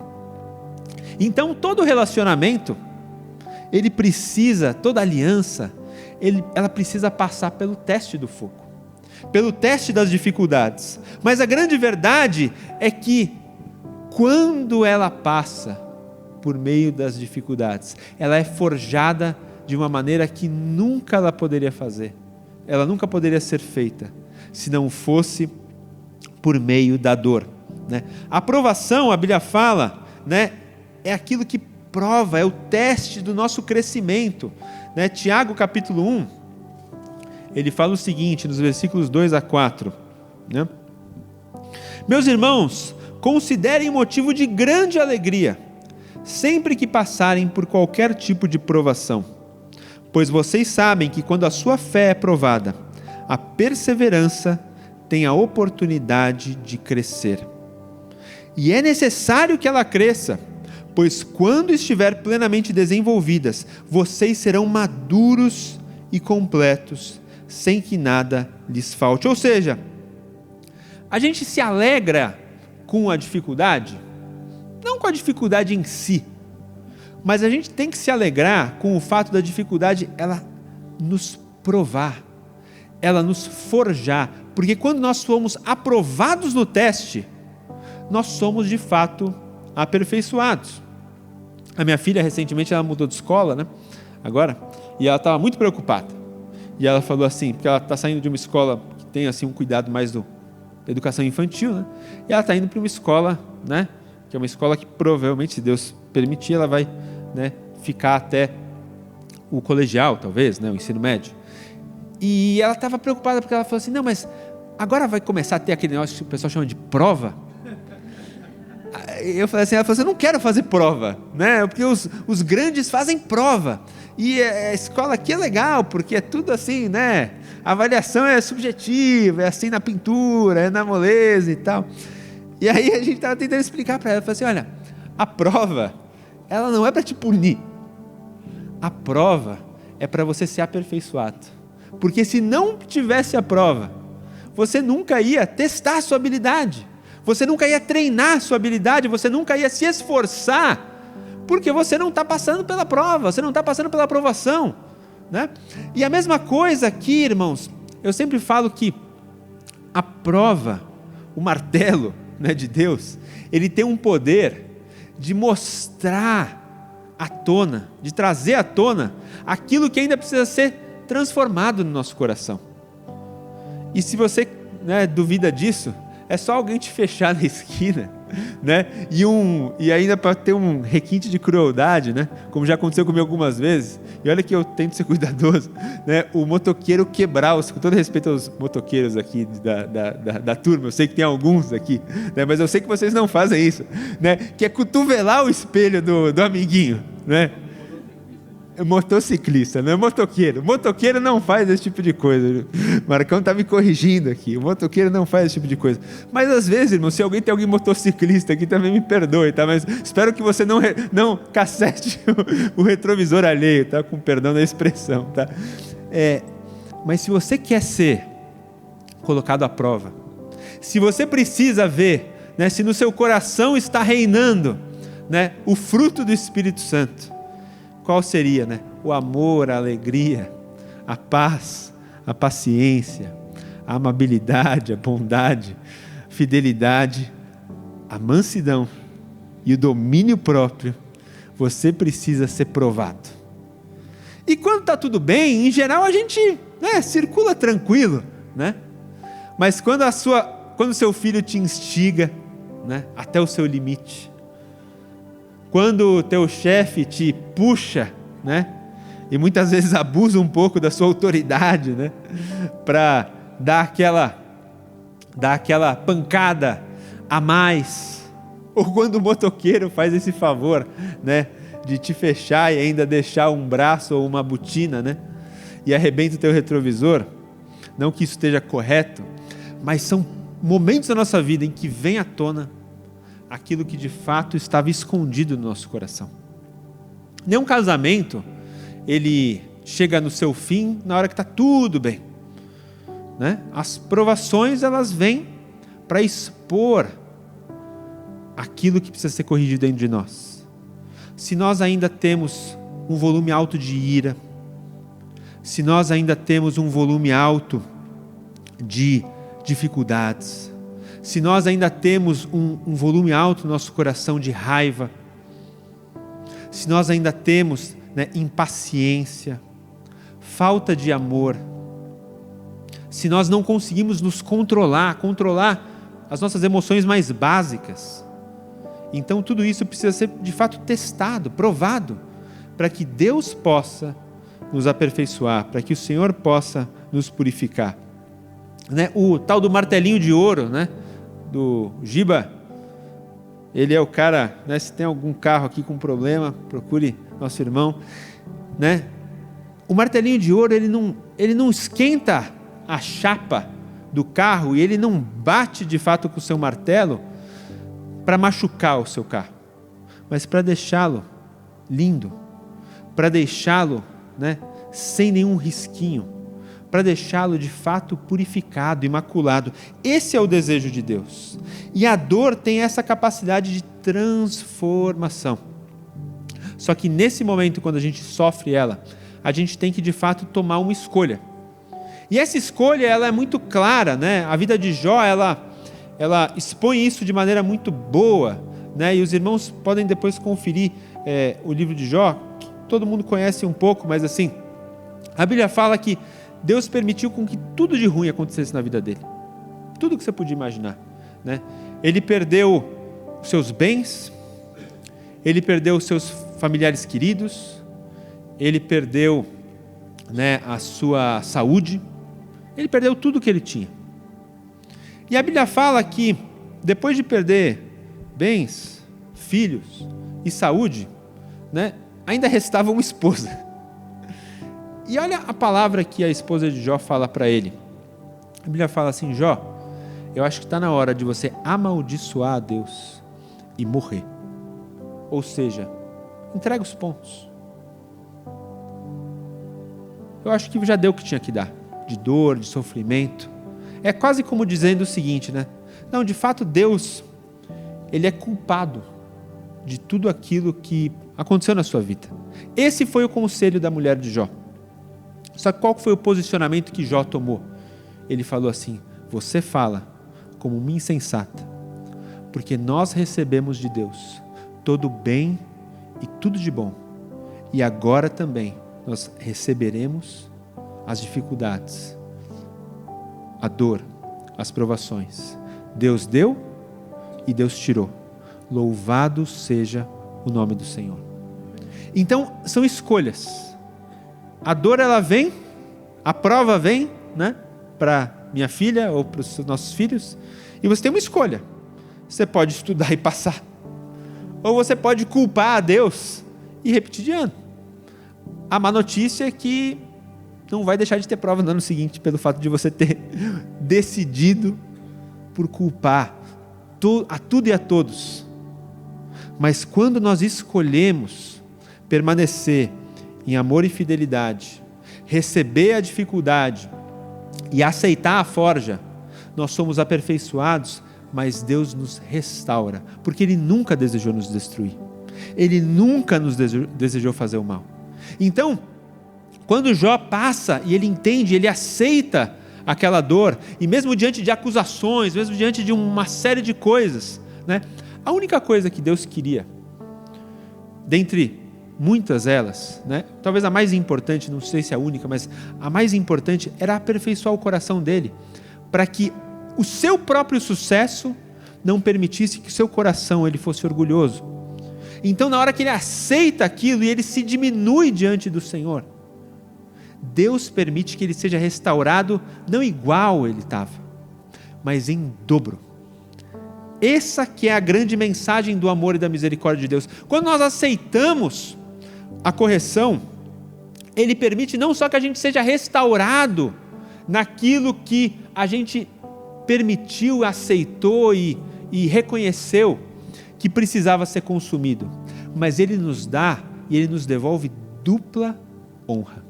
Então todo relacionamento, ele precisa, toda aliança, ela precisa passar pelo teste do fogo, pelo teste das dificuldades. Mas a grande verdade é que quando ela passa por meio das dificuldades, ela é forjada de uma maneira que nunca ela poderia fazer, ela nunca poderia ser feita, se não fosse por meio da dor, né? A provação, a Bíblia fala, né, é aquilo que prova, é o teste do nosso crescimento, né? Tiago capítulo 1, ele fala o seguinte, nos versículos 2 a 4, né? Meus irmãos, considerem motivo de grande alegria, sempre que passarem por qualquer tipo de provação, pois vocês sabem que quando a sua fé é provada, a perseverança tem a oportunidade de crescer. e é necessário que ela cresça, pois quando estiver plenamente desenvolvidas, vocês serão maduros e completos, sem que nada lhes falte. Ou seja, a gente se alegra com a dificuldade, não com a dificuldade em si, mas a gente tem que se alegrar com o fato da dificuldade ela nos provar, ela nos forjar, porque quando nós somos aprovados no teste, nós somos de fato aperfeiçoados. A minha filha recentemente ela mudou de escola, né? Agora, e ela estava muito preocupada. E ela falou assim, porque ela está saindo de uma escola que tem assim um cuidado mais da educação infantil, né? E ela está indo para uma escola, né? Que é uma escola que provavelmente, se Deus permitir, ela vai, né, ficar até o colegial, talvez, né, o ensino médio. E ela estava preocupada porque ela falou assim, não, mas agora vai começar a ter aquele negócio que o pessoal chama de prova. Eu falei assim, ela falou assim, eu não quero fazer prova, né? Porque os grandes fazem prova. E a escola aqui é legal, porque é tudo assim, né? A avaliação é subjetiva, é assim na pintura, é na moleza e tal. E aí a gente estava tentando explicar para ela, falei assim, olha, a prova, ela não é para te punir. A prova é para você ser aperfeiçoado. Porque se não tivesse a prova, você nunca ia testar a sua habilidade. Você nunca ia treinar a sua habilidade, você nunca ia se esforçar, porque você não está passando pela prova, você não está passando pela aprovação, né? E a mesma coisa aqui, irmãos, eu sempre falo que a prova, o martelo, né, de Deus, ele tem um poder de mostrar à tona, de trazer à tona aquilo que ainda precisa ser transformado no nosso coração. E se você, né, duvida disso, é só alguém te fechar na esquina, né? E ainda para ter um requinte de crueldade, né? Como já aconteceu comigo algumas vezes. E olha que eu tento ser cuidadoso, né? O motoqueiro quebrar com todo respeito aos motoqueiros aqui da turma, eu sei que tem alguns aqui, né? Mas eu sei que vocês não fazem isso, né? Que é cotovelar o espelho do amiguinho, né? Motociclista, não é motoqueiro. Motoqueiro não faz esse tipo de coisa. Marcão está me corrigindo aqui. O motoqueiro não faz esse tipo de coisa. Mas às vezes, irmão, se tem alguém motociclista aqui, também me perdoe, tá? Mas espero que você não cacete o retrovisor alheio, tá? Com perdão da expressão, tá? Mas se você quer ser colocado à prova, se você precisa ver, né, se no seu coração está reinando, né, o fruto do Espírito Santo, qual seria, né? O amor, a alegria, a paz, a paciência, a amabilidade, a bondade, a fidelidade, a mansidão e o domínio próprio. Você precisa ser provado. E quando está tudo bem, em geral a gente, né, circula tranquilo, né? Mas quando o seu filho te instiga, né, até o seu limite, quando o teu chefe te puxa, né, e muitas vezes abusa um pouco da sua autoridade, né, para dar aquela pancada a mais, ou quando o motoqueiro faz esse favor, né, de te fechar e ainda deixar um braço ou uma botina, né, e arrebenta o teu retrovisor, não que isso esteja correto, mas são momentos da nossa vida em que vem à tona aquilo que de fato estava escondido no nosso coração. Nenhum casamento, ele chega no seu fim na hora que está tudo bem, né? As provações, elas vêm para expor aquilo que precisa ser corrigido dentro de nós. Se nós ainda temos um volume alto de ira, se nós ainda temos um volume alto de dificuldades, se nós ainda temos um volume alto no nosso coração de raiva, se nós ainda temos, né, impaciência, falta de amor, se nós não conseguimos nos controlar as nossas emoções mais básicas, então tudo isso precisa ser de fato testado, provado, para que Deus possa nos aperfeiçoar, para que o Senhor possa nos purificar. Né? O tal do martelinho de ouro, né, do Giba, ele é o cara, né, se tem algum carro aqui com problema, procure nosso irmão, né? O martelinho de ouro, ele não esquenta a chapa do carro e ele não bate de fato com o seu martelo para machucar o seu carro, mas para deixá-lo lindo, para deixá-lo, né, sem nenhum risquinho, para deixá-lo de fato purificado, imaculado. Esse é o desejo de Deus. E a dor tem essa capacidade de transformação. Só que nesse momento, quando a gente sofre ela, a gente tem que de fato tomar uma escolha. E essa escolha, ela é muito clara, né? A vida de Jó, ela expõe isso de maneira muito boa, né? E os irmãos podem depois conferir o livro de Jó, que todo mundo conhece um pouco, mas assim, a Bíblia fala que Deus permitiu com que tudo de ruim acontecesse na vida dele. Tudo que você podia imaginar, né? Ele perdeu seus bens, ele perdeu seus familiares queridos, ele perdeu, né, a sua saúde, ele perdeu tudo que ele tinha. E a Bíblia fala que depois de perder bens, filhos e saúde, né, ainda restava uma esposa. E olha a palavra que a esposa de Jó fala para ele. A Bíblia fala assim: Jó, eu acho que está na hora de você amaldiçoar a Deus e morrer. Ou seja, entrega os pontos. Eu acho que já deu o que tinha que dar, de dor, de sofrimento. É quase como dizendo o seguinte, né? Não, de fato Deus, Ele é culpado de tudo aquilo que aconteceu na sua vida. Esse foi o conselho da mulher de Jó. Só que qual foi o posicionamento que Jó tomou? Ele falou assim: você fala como uma insensata, porque nós recebemos de Deus todo o bem e tudo de bom, e agora também nós receberemos as dificuldades, a dor, as provações. Deus deu e Deus tirou. Louvado seja o nome do Senhor. Então, são escolhas. A dor, ela vem, a prova vem, né, para minha filha ou para os nossos filhos, e você tem uma escolha. Você pode estudar e passar, ou você pode culpar a Deus e repetir de ano. A má notícia é que não vai deixar de ter prova no ano seguinte, pelo fato de você ter decidido por culpar a tudo e a todos. Mas quando nós escolhemos permanecer em amor e fidelidade, receber a dificuldade e aceitar a forja, nós somos aperfeiçoados, mas Deus nos restaura, porque Ele nunca desejou nos destruir. Ele nunca nos desejou fazer o mal. Então, quando Jó passa e ele entende, ele aceita aquela dor, e mesmo diante de acusações, mesmo diante de uma série de coisas, né, a única coisa que Deus queria, dentre muitas elas, né, talvez a mais importante, não sei se é a única, mas a mais importante era aperfeiçoar o coração dele, para que o seu próprio sucesso não permitisse que o seu coração ele fosse orgulhoso. Então, na hora que ele aceita aquilo e ele se diminui diante do Senhor, Deus permite que ele seja restaurado, não igual ele estava, mas em dobro. Essa que é a grande mensagem do amor e da misericórdia de Deus. Quando nós aceitamos a correção, Ele permite não só que a gente seja restaurado naquilo que a gente permitiu, aceitou e reconheceu que precisava ser consumido, mas Ele nos dá e Ele nos devolve dupla honra,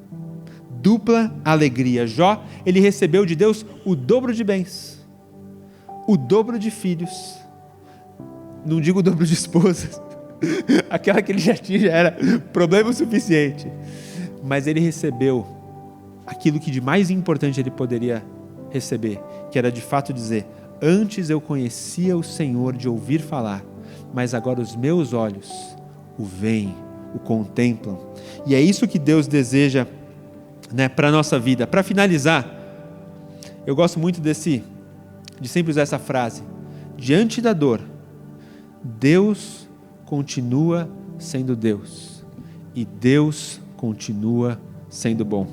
dupla alegria. Jó, ele recebeu de Deus o dobro de bens, o dobro de filhos, não digo o dobro de esposas, aquela que ele já tinha já era problema suficiente, mas ele recebeu aquilo que de mais importante ele poderia receber, que era de fato dizer: antes eu conhecia o Senhor de ouvir falar, mas agora os meus olhos o veem, o contemplam. E é isso que Deus deseja, né, para a nossa vida. Para finalizar, eu gosto muito de sempre usar essa frase: diante da dor, Deus continua sendo Deus, e Deus continua sendo bom.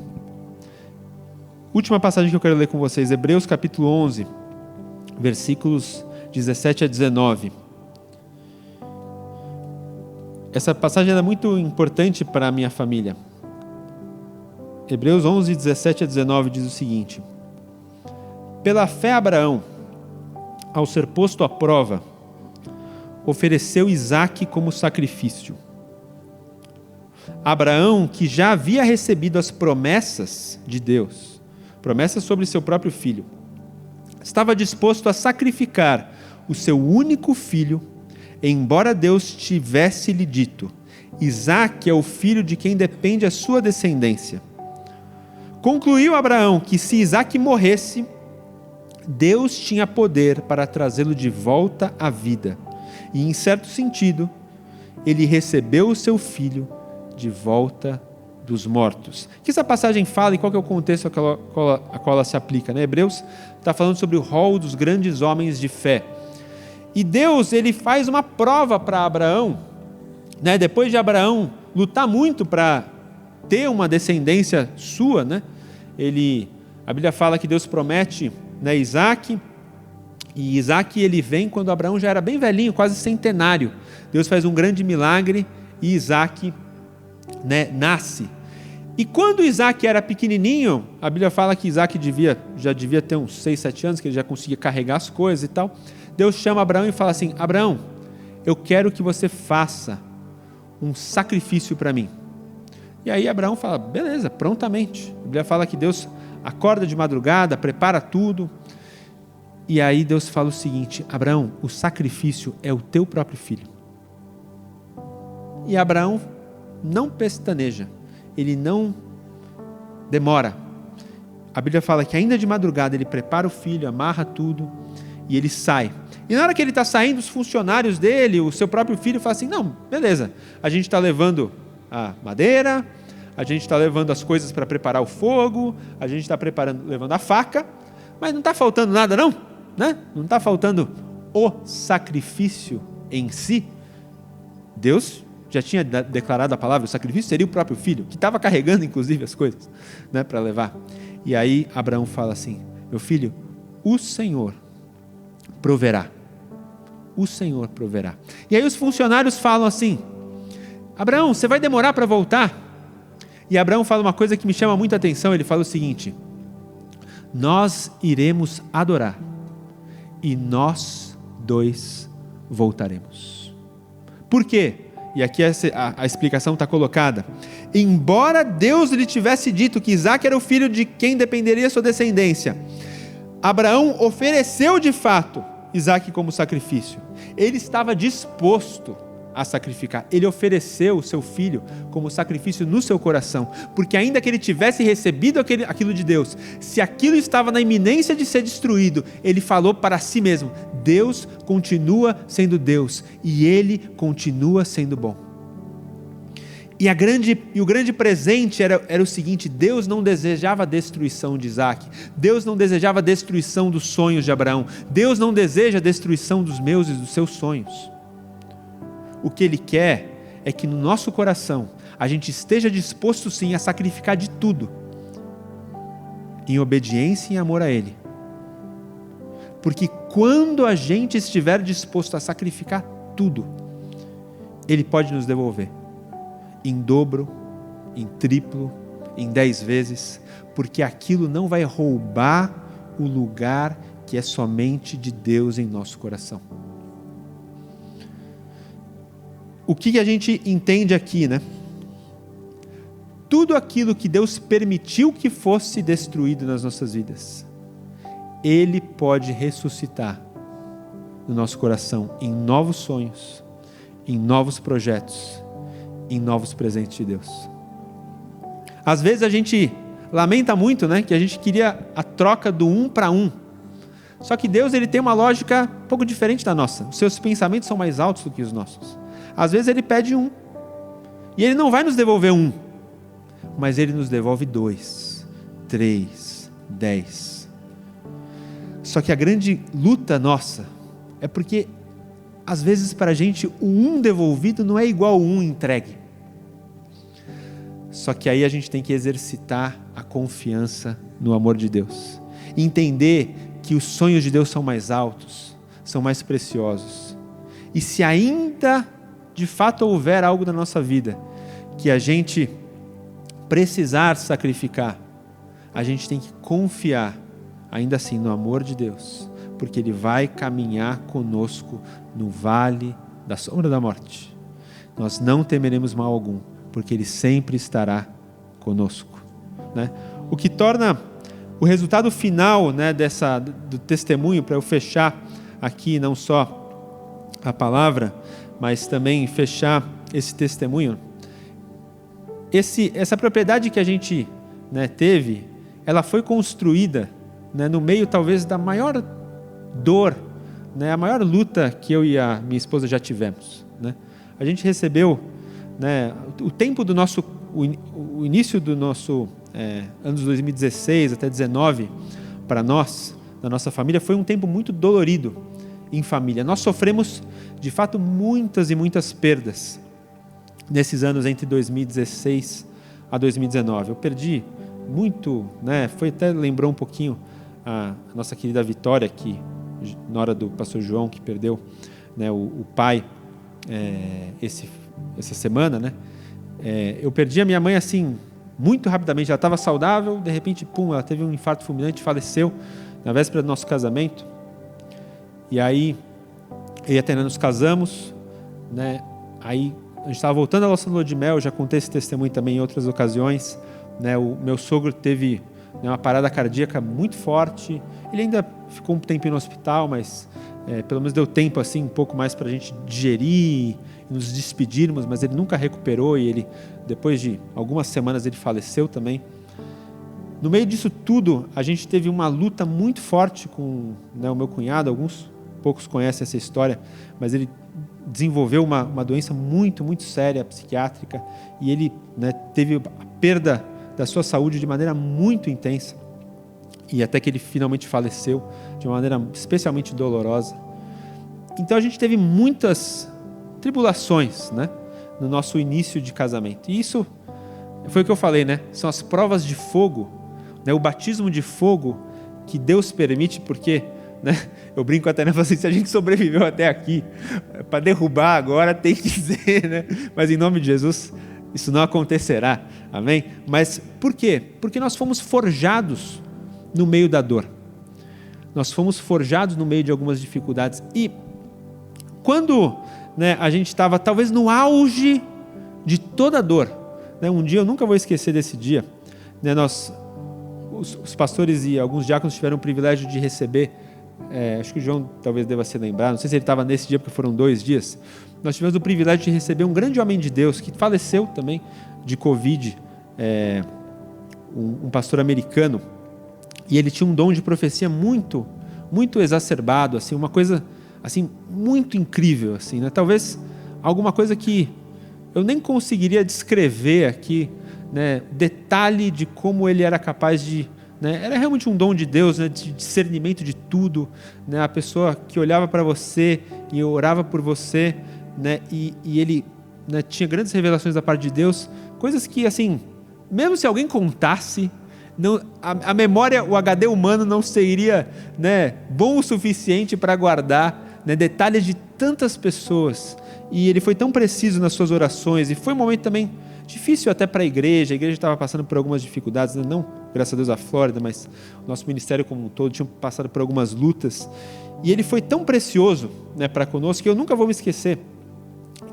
Última passagem que eu quero ler com vocês, Hebreus capítulo 11, versículos 17 a 19. Essa passagem é muito importante para a minha família. Hebreus 11, 17 a 19 diz o seguinte: pela fé Abraão, ao ser posto à prova, ofereceu Isaque como sacrifício. Abraão, que já havia recebido as promessas de Deus, promessas sobre seu próprio filho, estava disposto a sacrificar o seu único filho, embora Deus tivesse lhe dito: Isaque é o filho de quem depende a sua descendência. Concluiu Abraão que se Isaque morresse, Deus tinha poder para trazê-lo de volta à vida. E, em certo sentido, ele recebeu o seu filho de volta dos mortos. O que essa passagem fala e qual que é o contexto a qual ela se aplica? Né? Hebreus está falando sobre o rol dos grandes homens de fé. E Deus, ele faz uma prova para Abraão, né? Depois de Abraão lutar muito para ter uma descendência sua, né? A Bíblia fala que Deus promete, né, Isaque, e Isaque ele vem quando Abraão já era bem velhinho, quase centenário. Deus faz um grande milagre e Isaque, né, nasce. E quando Isaque era pequenininho, a Bíblia fala que Isaque já devia ter uns 6, 7 anos, que ele já conseguia carregar as coisas e tal. Deus chama Abraão e fala assim: Abraão, eu quero que você faça um sacrifício para mim. E aí Abraão fala: beleza, prontamente. A Bíblia fala que Deus acorda de madrugada, prepara tudo. E aí Deus fala o seguinte: Abraão, o sacrifício é o teu próprio filho. E Abraão não pestaneja, ele não demora. A Bíblia fala que ainda de madrugada ele prepara o filho, amarra tudo e ele sai. E na hora que ele está saindo, os funcionários dele, o seu próprio filho, falam assim: não, beleza, a gente está levando a madeira, a gente está levando as coisas para preparar o fogo, a gente está levando a faca, mas não está faltando nada não, né? Não está faltando o sacrifício em si. Deus já tinha declarado a palavra, o sacrifício seria o próprio filho, que estava carregando inclusive as coisas, né, para levar. E aí Abraão fala assim: meu filho, o Senhor proverá. O Senhor proverá. E aí os funcionários falam assim: Abraão, você vai demorar para voltar? E Abraão fala uma coisa que me chama muita atenção. Ele fala o seguinte: nós iremos adorar e nós dois voltaremos. Por quê? E aqui a explicação está colocada. Embora Deus lhe tivesse dito que Isaque era o filho de quem dependeria sua descendência, Abraão ofereceu de fato Isaque como sacrifício. Ele estava disposto a sacrificar. Ele ofereceu o seu filho como sacrifício no seu coração, porque ainda que ele tivesse recebido aquilo de Deus, se aquilo estava na iminência de ser destruído, ele falou para si mesmo: Deus continua sendo Deus e Ele continua sendo bom. E o grande presente era o seguinte: Deus não desejava a destruição de Isaque, Deus não desejava a destruição dos sonhos de Abraão, Deus não deseja a destruição dos meus e dos seus sonhos. O que Ele quer é que no nosso coração a gente esteja disposto sim a sacrificar de tudo, em obediência e em amor a Ele. Porque quando a gente estiver disposto a sacrificar tudo, Ele pode nos devolver em dobro, em triplo, em 10 vezes, porque aquilo não vai roubar o lugar que é somente de Deus em nosso coração. O que a gente entende aqui, né? Tudo aquilo que Deus permitiu que fosse destruído nas nossas vidas, Ele pode ressuscitar no nosso coração em novos sonhos, em novos projetos, em novos presentes de Deus. Às vezes a gente lamenta muito, né, que a gente queria a troca do 1 para 1. Só que Deus, Ele tem uma lógica um pouco diferente da nossa. Os seus pensamentos são mais altos do que os nossos. Às vezes Ele pede 1. E Ele não vai nos devolver 1. Mas Ele nos devolve 2, 3, 10. Só que a grande luta nossa é porque, às vezes, para a gente, o 1 devolvido não é igual ao 1 entregue. Só que aí a gente tem que exercitar a confiança no amor de Deus. Entender que os sonhos de Deus são mais altos, são mais preciosos. E se ainda, de fato, houver algo na nossa vida que a gente precisar sacrificar, a gente tem que confiar, ainda assim, no amor de Deus, porque Ele vai caminhar conosco no vale da sombra da morte, nós não temeremos mal algum, porque Ele sempre estará conosco, né? O que torna o resultado final, né, do testemunho, para eu fechar aqui não só a palavra, mas também fechar esse testemunho, essa propriedade que a gente, né, teve, ela foi construída, né, no meio talvez da maior dor, né, a maior luta que eu e a minha esposa já tivemos, né? A gente recebeu, né, o tempo do nosso, o início do nosso anos 2016 até 2019, para nós, da nossa família, foi um tempo muito dolorido em família. Nós sofremos, de fato, muitas e muitas perdas nesses anos entre 2016 a 2019. Eu perdi muito, né? Até lembrou um pouquinho a nossa querida Vitória, que na hora do pastor João, que perdeu, né, o pai essa semana, né? Eu perdi a minha mãe assim muito rapidamente. Ela estava saudável, de repente, pum, ela teve um infarto fulminante, faleceu na véspera do nosso casamento. E aí, eu e a Tainá nos casamos, né? Aí a gente estava voltando à nossa lua de mel, já contei esse testemunho também em outras ocasiões, né? O meu sogro teve, né, uma parada cardíaca muito forte. Ele ainda ficou um tempo no hospital, mas pelo menos deu tempo assim, um pouco mais para a gente digerir, nos despedirmos, mas ele nunca recuperou e ele, depois de algumas semanas, ele faleceu também. No meio disso tudo, a gente teve uma luta muito forte com, né, o meu cunhado. Poucos conhecem essa história, mas ele desenvolveu uma doença muito, muito séria, psiquiátrica, e ele, né, teve a perda da sua saúde de maneira muito intensa, e até que ele finalmente faleceu de uma maneira especialmente dolorosa. Então a gente teve muitas tribulações, né, no nosso início de casamento, e isso foi o que eu falei, né? São as provas de fogo, né, o batismo de fogo que Deus permite, porque, né, eu brinco até, né, assim, se a gente sobreviveu até aqui, para derrubar agora tem que dizer, né? Mas em nome de Jesus isso não acontecerá, amém? Mas por quê? Porque nós fomos forjados no meio da dor, nós fomos forjados no meio de algumas dificuldades. E quando, né, a gente estava talvez no auge de toda a dor, né, um dia eu nunca vou esquecer desse dia, né, os pastores e alguns diáconos tiveram o privilégio de receber, acho que o João talvez deva se lembrar, não sei se ele estava nesse dia porque foram 2 dias, nós tivemos o privilégio de receber um grande homem de Deus que faleceu também de Covid, um pastor americano, e ele tinha um dom de profecia muito, muito exacerbado, assim, uma coisa assim, muito incrível, assim, né? Talvez alguma coisa que eu nem conseguiria descrever aqui, né, detalhe de como ele era capaz de, né, era realmente um dom de Deus, né, de discernimento de tudo, né, a pessoa que olhava para você e orava por você, né, e ele, né, tinha grandes revelações da parte de Deus, coisas que, assim, mesmo se alguém contasse, não, a memória, o HD humano não seria, né, bom o suficiente para guardar, né, detalhes de tantas pessoas. E ele foi tão preciso nas suas orações, e foi um momento também difícil até para a igreja estava passando por algumas dificuldades, né? Não, graças a Deus, a Flórida, mas o nosso ministério como um todo tinha passado por algumas lutas, e ele foi tão precioso, né, para conosco, que eu nunca vou me esquecer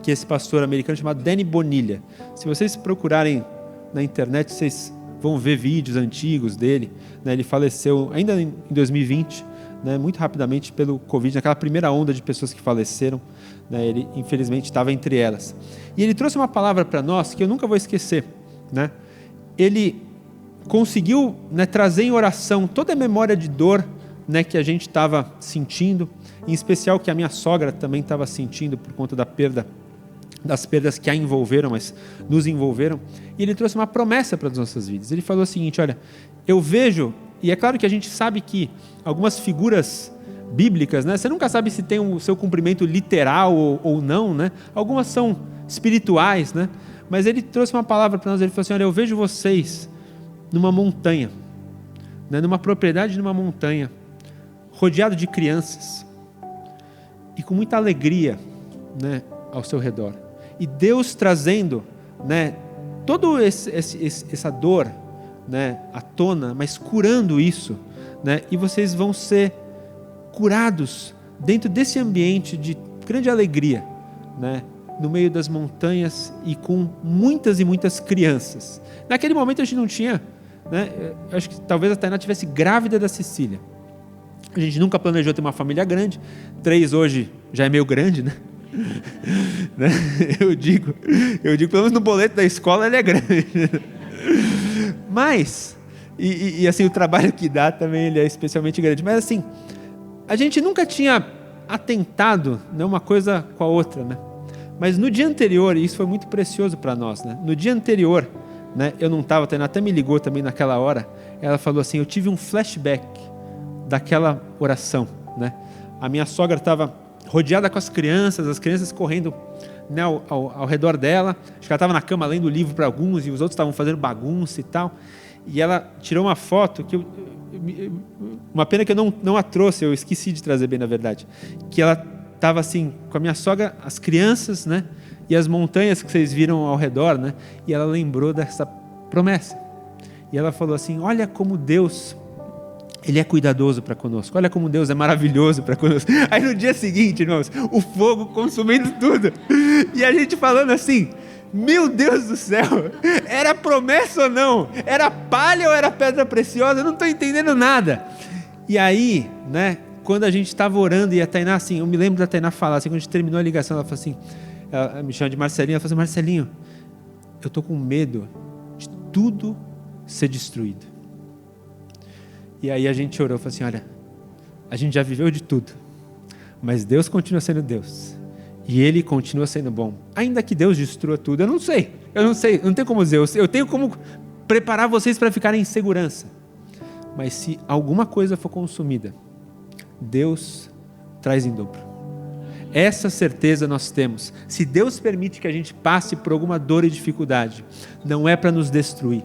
que esse pastor americano chamado Danny Bonilla, se vocês procurarem na internet, vocês vão ver vídeos antigos dele, né? Ele faleceu ainda em 2020, né, muito rapidamente pelo Covid, naquela primeira onda de pessoas que faleceram, né, ele infelizmente estava entre elas. E ele trouxe uma palavra para nós que eu nunca vou esquecer, né? Ele conseguiu, né, trazer em oração toda a memória de dor, né, que a gente estava sentindo, em especial que a minha sogra também estava sentindo por conta das perdas que a envolveram, mas nos envolveram. E ele trouxe uma promessa para as nossas vidas. Ele falou o seguinte: olha, eu vejo, e é claro que a gente sabe que algumas figuras bíblicas, né, você nunca sabe se tem o seu cumprimento literal ou não, né? Algumas são espirituais, né? Mas ele trouxe uma palavra para nós. Ele falou assim: olha, eu vejo vocês numa montanha, né, numa propriedade numa montanha, rodeado de crianças e com muita alegria, né, ao seu redor. E Deus trazendo, né, toda essa dor, né, à tona, mas curando isso, né, e vocês vão ser curados dentro desse ambiente de grande alegria, né, no meio das montanhas e com muitas e muitas crianças. Naquele momento a gente não tinha, né, eu acho que talvez a Tainá estivesse grávida da Cecília. A gente nunca planejou ter uma família grande. 3 hoje já é meio grande, né? Eu digo, pelo menos no boleto da escola ele é grande. Mas, e assim, o trabalho que dá também ele é especialmente grande. Mas assim, a gente nunca tinha atentado, né, uma coisa com a outra, né? Mas no dia anterior, e isso foi muito precioso para nós, né? No dia anterior, né, eu não estava, a Tainá até me ligou também naquela hora, ela falou assim, eu tive um flashback daquela oração, né? A minha sogra estava rodeada com as crianças correndo, né, ao redor dela, acho que ela estava na cama lendo o livro para alguns, e os outros estavam fazendo bagunça e tal, e ela tirou uma foto, que uma pena que eu não a trouxe, eu esqueci de trazer bem na verdade, que ela estava assim, com a minha sogra, as crianças, né, e as montanhas que vocês viram ao redor, né, e ela lembrou dessa promessa, e ela falou assim, olha como Deus, Ele é cuidadoso para conosco, olha como Deus é maravilhoso para conosco. Aí no dia seguinte, irmãos, o fogo consumindo tudo, e a gente falando assim, meu Deus do céu, era promessa ou não? Era palha ou era pedra preciosa? Eu não estou entendendo nada. E aí, né, quando a gente estava orando, e a Tainá, assim, eu me lembro da Tainá falar, assim, quando a gente terminou a ligação, ela falou assim, ela me chama de Marcelinho, ela falou assim, Marcelinho, eu estou com medo de tudo ser destruído. E aí a gente orou, falou assim, olha, a gente já viveu de tudo, mas Deus continua sendo Deus, e Ele continua sendo bom, ainda que Deus destrua tudo. Eu não sei, não tenho como dizer, eu tenho como preparar vocês para ficarem em segurança, mas se alguma coisa for consumida, Deus traz em dobro. Essa certeza nós temos. Se Deus permite que a gente passe por alguma dor e dificuldade, não é para nos destruir,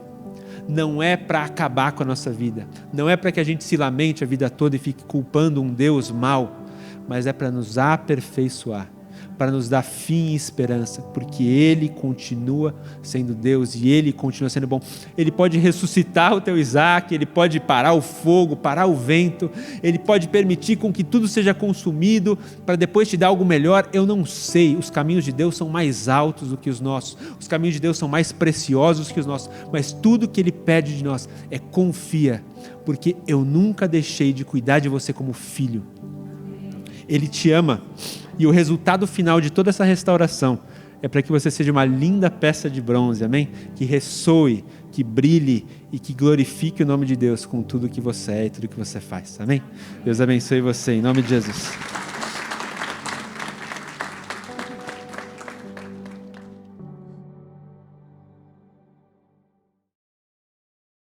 não é para acabar com a nossa vida, não é para que a gente se lamente a vida toda e fique culpando um Deus mau, mas é para nos aperfeiçoar, para nos dar fim e esperança, porque Ele continua sendo Deus e Ele continua sendo bom. Ele pode ressuscitar o teu Isaac, Ele pode parar o fogo, parar o vento, Ele pode permitir com que tudo seja consumido para depois te dar algo melhor. Eu não sei, os caminhos de Deus são mais altos do que os nossos, os caminhos de Deus são mais preciosos que os nossos, mas tudo que Ele pede de nós é confia, porque eu nunca deixei de cuidar de você como filho. Ele te ama. E o resultado final de toda essa restauração é para que você seja uma linda peça de bronze, amém? Que ressoe, que brilhe e que glorifique o nome de Deus com tudo que você é e tudo que você faz, amém? Deus abençoe você, em nome de Jesus.